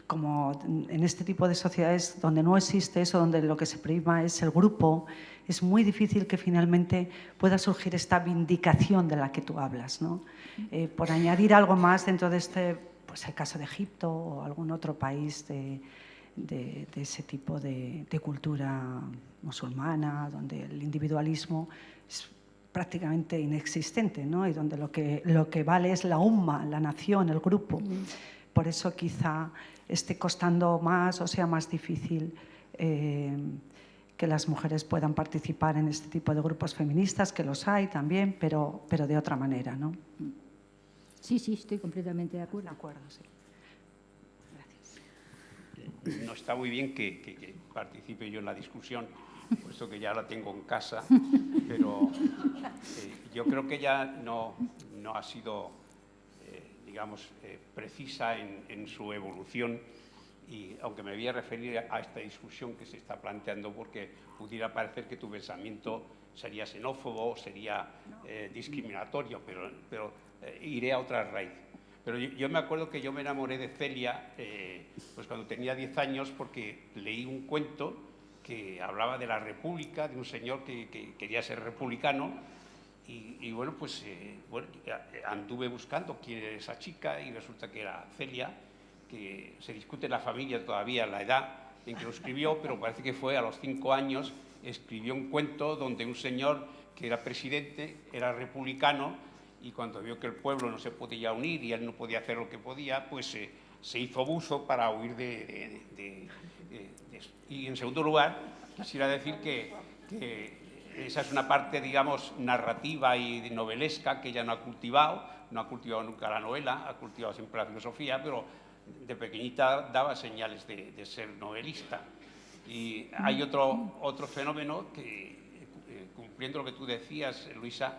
como en este tipo de sociedades donde no existe eso, donde lo que se prima es el grupo, es muy difícil que finalmente pueda surgir esta vindicación de la que tú hablas, ¿no? Por añadir algo más dentro de este, pues el caso de Egipto o algún otro país de ese tipo de cultura musulmana, donde el individualismo es prácticamente inexistente, ¿no?, y donde lo que vale es la umma, la nación, el grupo. Por eso quizá esté costando más o sea más difícil que las mujeres puedan participar en este tipo de grupos feministas, que los hay también, pero de otra manera, ¿no? Sí, estoy completamente de acuerdo. De acuerdo, sí. No está muy bien que participe yo en la discusión, puesto que ya la tengo en casa, pero yo creo que ella no ha sido, digamos, precisa en su evolución, y aunque me voy a referir a esta discusión que se está planteando, porque pudiera parecer que tu pensamiento sería xenófobo, sería discriminatorio, pero iré a otra raíz. Pero yo me acuerdo que yo me enamoré de Celia pues cuando tenía 10 años, porque leí un cuento que hablaba de la República, de un señor que quería ser republicano, y bueno, pues anduve buscando quién era esa chica, y resulta que era Celia, que se discute en la familia todavía la edad en que lo escribió, pero parece que fue a los 5 años, escribió un cuento donde un señor que era presidente era republicano, y cuando vio que el pueblo no se podía unir y él no podía hacer lo que podía, pues se hizo buzo para huir de eso. Y en segundo lugar, quisiera decir que esa es una parte, digamos, narrativa y novelesca que ella no ha cultivado nunca la novela, ha cultivado siempre la filosofía, pero de pequeñita daba señales de ser novelista. Y hay otro fenómeno que, cumpliendo lo que tú decías, Luisa,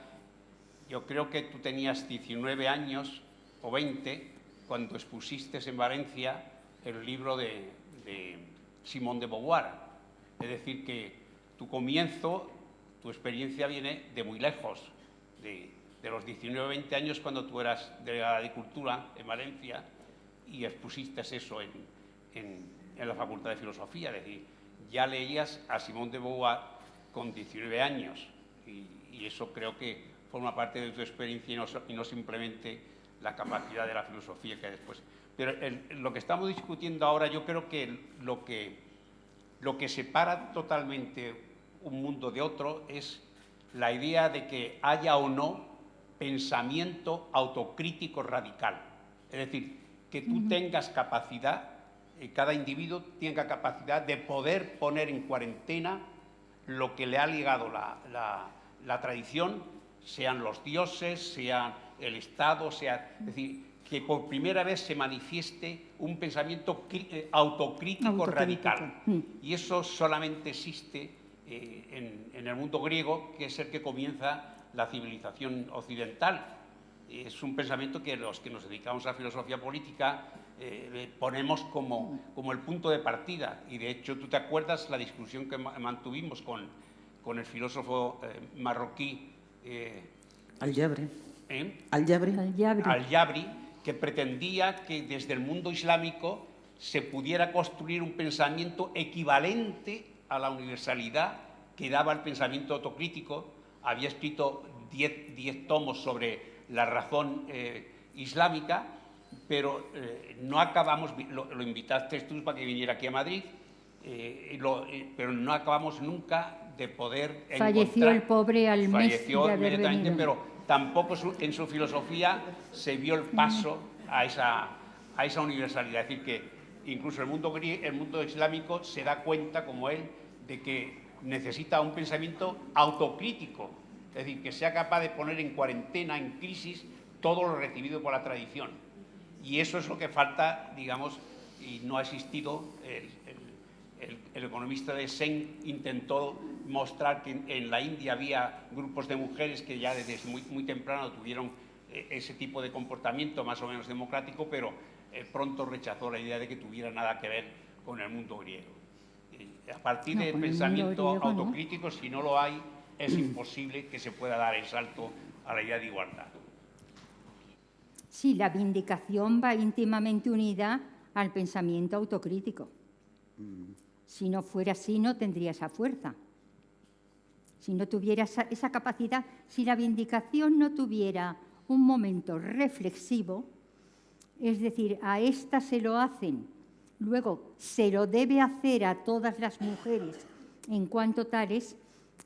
yo creo que tú tenías 19 años o 20 cuando expusiste en Valencia el libro de Simone de Beauvoir. Es decir, que tu comienzo, tu experiencia viene de muy lejos, de los 19 o 20 años cuando tú eras delegada de Cultura en Valencia y expusiste eso en la Facultad de Filosofía. Es decir, ya leías a Simone de Beauvoir con 19 años y eso creo que forma parte de tu experiencia y no simplemente la capacidad de la filosofía que hay después. Pero lo que estamos discutiendo ahora, yo creo que lo que separa totalmente un mundo de otro es la idea de que haya o no pensamiento autocrítico radical. Es decir, que tú tengas capacidad, cada individuo tenga capacidad de poder poner en cuarentena lo que le ha ligado la tradición, sean los dioses, sea el Estado, es decir, que por primera vez se manifieste un pensamiento autocrítico radical. Y eso solamente existe en el mundo griego, que es el que comienza la civilización occidental. Es un pensamiento que los que nos dedicamos a la filosofía política ponemos como el punto de partida. Y de hecho, tú te acuerdas la discusión que mantuvimos con el filósofo marroquí Al-Jabri. Al-Jabri, que pretendía que desde el mundo islámico se pudiera construir un pensamiento equivalente a la universalidad que daba el pensamiento autocrítico. Había escrito 10 tomos sobre la razón islámica, pero no acabamos, lo invitaste tú para que viniera aquí a Madrid, pero no acabamos nunca de poder Falleció el pobre al mes falleció de haber inmediatamente, venido. pero tampoco en su filosofía se vio el paso a esa universalidad. Es decir, que incluso el mundo islámico se da cuenta, como él, de que necesita un pensamiento autocrítico, es decir, que sea capaz de poner en cuarentena, en crisis, todo lo recibido por la tradición. Y eso es lo que falta, digamos, y no ha existido. El economista de Sen intentó mostrar que en la India había grupos de mujeres que ya desde muy temprano tuvieron ese tipo de comportamiento más o menos democrático, pero pronto rechazó la idea de que tuviera nada que ver con el mundo griego. A partir del pensamiento griego, autocrítico, si no lo hay, es imposible que se pueda dar el salto a la idea de igualdad. Sí, la vindicación va íntimamente unida al pensamiento autocrítico. Si no fuera así, no tendría esa fuerza. Si no tuviera esa capacidad, si la vindicación no tuviera un momento reflexivo, es decir, a esta se lo hacen, luego se lo debe hacer a todas las mujeres en cuanto tales,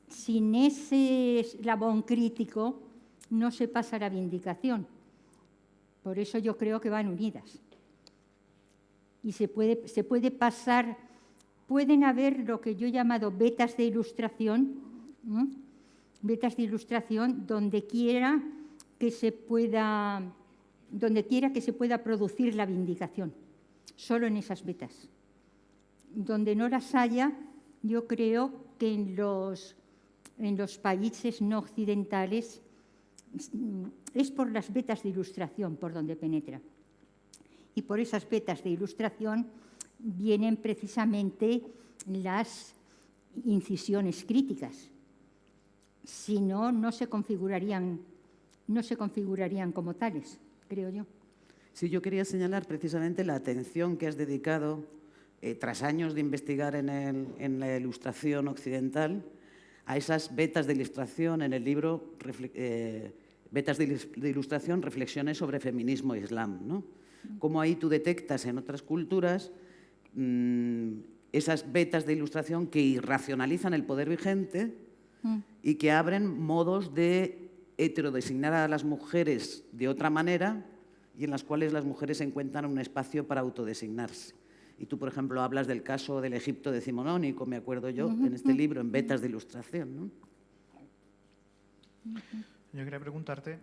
sin ese eslabón crítico no se pasa la vindicación. Por eso yo creo que van unidas. Y se puede pasar, pueden haber lo que yo he llamado vetas de ilustración, vetas de ilustración donde quiera que se pueda producir la vindicación, solo en esas vetas. Donde no las haya, yo creo que en los países no occidentales es por las vetas de ilustración por donde penetra. Y por esas vetas de ilustración vienen precisamente las incisiones críticas. Si no, no se configurarían como tales, creo yo. Sí, yo quería señalar precisamente la atención que has dedicado, tras años de investigar en la ilustración occidental, a esas vetas de ilustración en el libro Vetas de ilustración, reflexiones sobre feminismo e islam, ¿no? Cómo ahí tú detectas en otras culturas esas vetas de ilustración que irracionalizan el poder vigente y que abren modos de heterodesignar a las mujeres de otra manera y en las cuales las mujeres encuentran un espacio para autodesignarse. Y tú, por ejemplo, hablas del caso del Egipto decimonónico, me acuerdo yo, en este libro, en Vetas de ilustración, ¿no? Yo quería preguntarte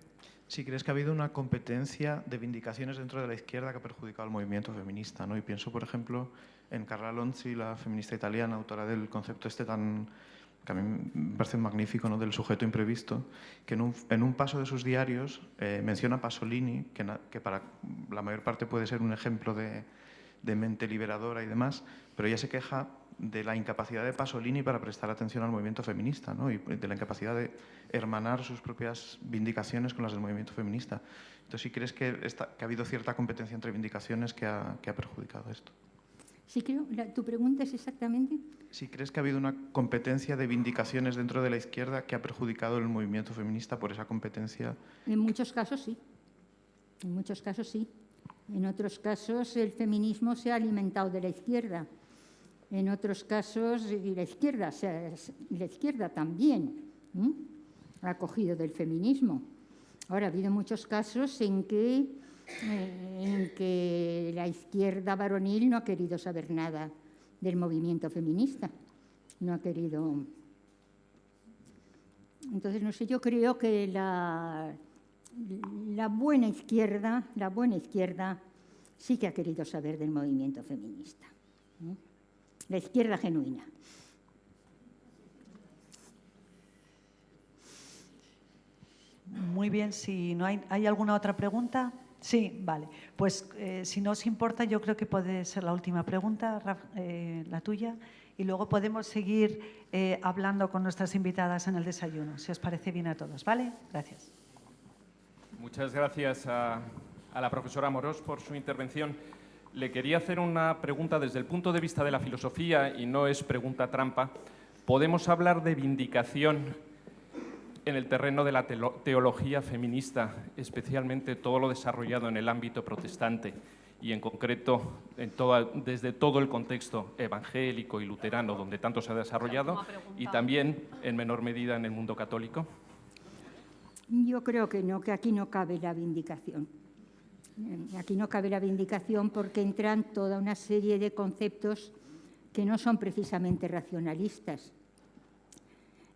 si crees que ha habido una competencia de vindicaciones dentro de la izquierda que ha perjudicado al movimiento feminista, ¿no? Y pienso, por ejemplo, en Carla Lonzi, la feminista italiana, autora del concepto este que a mí me parece magnífico, ¿no? Del sujeto imprevisto, que en un paso de sus diarios menciona a Pasolini, que para la mayor parte puede ser un ejemplo de mente liberadora y demás, pero ella se queja de la incapacidad de Pasolini para prestar atención al movimiento feminista, ¿no? Y de la incapacidad de hermanar sus propias vindicaciones con las del movimiento feminista. Entonces, ¿sí crees que ha habido cierta competencia entre vindicaciones que ha perjudicado esto? Sí, creo. ¿Tu pregunta es exactamente? ¿Sí crees que ha habido una competencia de vindicaciones dentro de la izquierda que ha perjudicado el movimiento feminista por esa competencia? En muchos casos sí. En muchos casos sí. En otros casos el feminismo se ha alimentado de la izquierda. En otros casos y la izquierda también ha cogido del feminismo. Ahora, ha habido muchos casos en que la izquierda varonil no ha querido saber nada del movimiento feminista. No ha querido. Entonces, no sé, yo creo que la buena izquierda sí que ha querido saber del movimiento feminista. La izquierda genuina. Muy bien, si no hay alguna otra pregunta. Sí, vale. Pues si no os importa, yo creo que puede ser la última pregunta, la tuya, y luego podemos seguir hablando con nuestras invitadas en el desayuno, si os parece bien a todos, ¿vale? Gracias. Muchas gracias a la profesora Amorós por su intervención. Le quería hacer una pregunta desde el punto de vista de la filosofía, y no es pregunta trampa. ¿Podemos hablar de vindicación en el terreno de la teología feminista, especialmente todo lo desarrollado en el ámbito protestante? y en concreto desde todo el contexto evangélico y luterano donde tanto se ha desarrollado y también en menor medida en el mundo católico? Yo creo que no, que aquí no cabe la vindicación. Aquí no cabe la vindicación porque entran toda una serie de conceptos que no son precisamente racionalistas.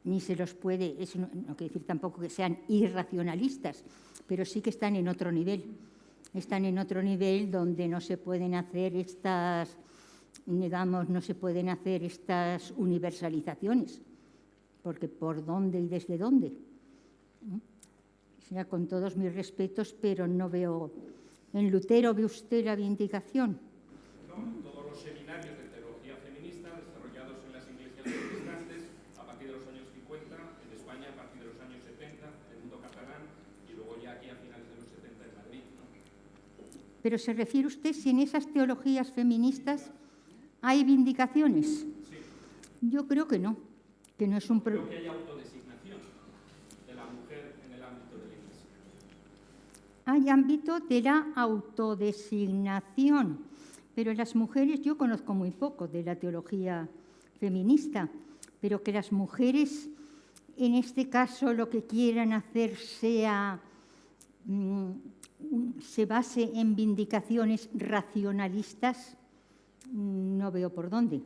Ni se los puede, eso no quiere decir tampoco que sean irracionalistas, pero sí que están en otro nivel. Están en otro nivel donde no se pueden hacer estas, digamos, no se pueden hacer estas universalizaciones, porque ¿por dónde y desde dónde? O sea, con todos mis respetos, pero no veo. ¿En Lutero ve usted la vindicación? No, en todos los seminarios de teología feminista desarrollados en las iglesias protestantes a partir de los años 50, en España a partir de los años 70, en el mundo catalán y luego ya aquí a finales de los 70 en Madrid, ¿no? Pero ¿se refiere usted si en esas teologías feministas hay vindicaciones? Sí. Yo creo que no es un Creo que hay autodesignación de la mujer en el ámbito de la Iglesia. Hay ámbito de la autodesignación, pero las mujeres, yo conozco muy poco de la teología feminista, pero que las mujeres en este caso lo que quieran hacer sea se base en vindicaciones racionalistas, no veo por dónde.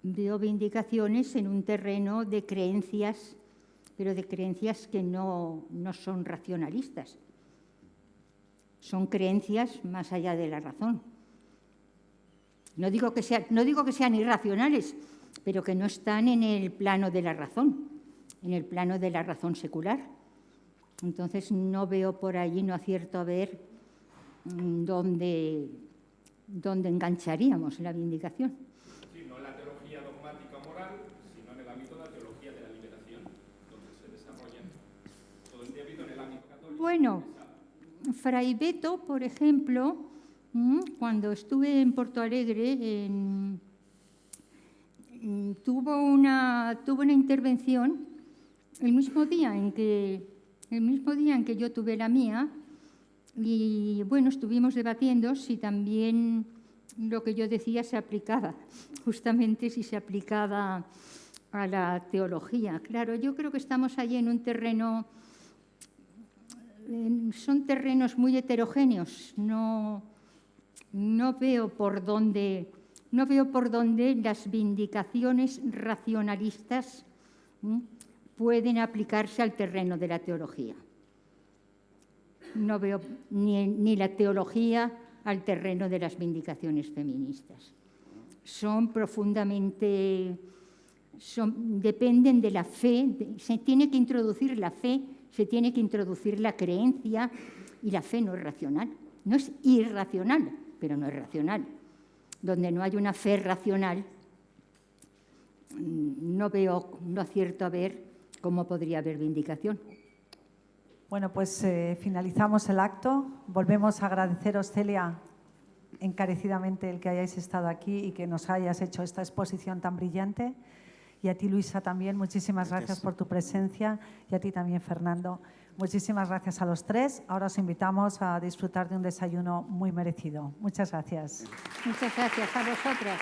Veo vindicaciones en un terreno de creencias, pero de creencias que no son racionalistas. Son creencias más allá de la razón. No digo que sean irracionales, pero que no están en el plano de la razón, en el plano de la razón secular. Entonces no veo por allí, no acierto a ver dónde engancharíamos la vindicación. Sí, no en la teología dogmática o moral, sino en el ámbito de la teología de la liberación, donde se desarrolla todo este ámbito en el ámbito católico. Bueno, Fray Beto, por ejemplo, cuando estuve en Porto Alegre, tuvo una intervención el mismo día en que yo tuve la mía, y bueno, estuvimos debatiendo si también lo que yo decía se aplicaba, justamente si se aplicaba a la teología. Claro, yo creo que estamos allí en un terreno, son terrenos muy heterogéneos, no veo por dónde las vindicaciones racionalistas pueden aplicarse al terreno de la teología. No veo ni la teología al terreno de las vindicaciones feministas. Dependen de la fe, se tiene que introducir la fe, se tiene que introducir la creencia, y la fe no es racional. No es irracional, pero no es racional. Donde no hay una fe racional, no acierto a ver cómo podría haber vindicación. Bueno, pues finalizamos el acto. Volvemos a agradeceros, Celia, encarecidamente el que hayáis estado aquí y que nos hayas hecho esta exposición tan brillante. Y a ti, Luisa, también. Muchísimas gracias por tu presencia. Y a ti también, Fernando. Muchísimas gracias a los tres. Ahora os invitamos a disfrutar de un desayuno muy merecido. Muchas gracias. Muchas gracias a vosotras.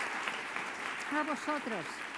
A vosotros.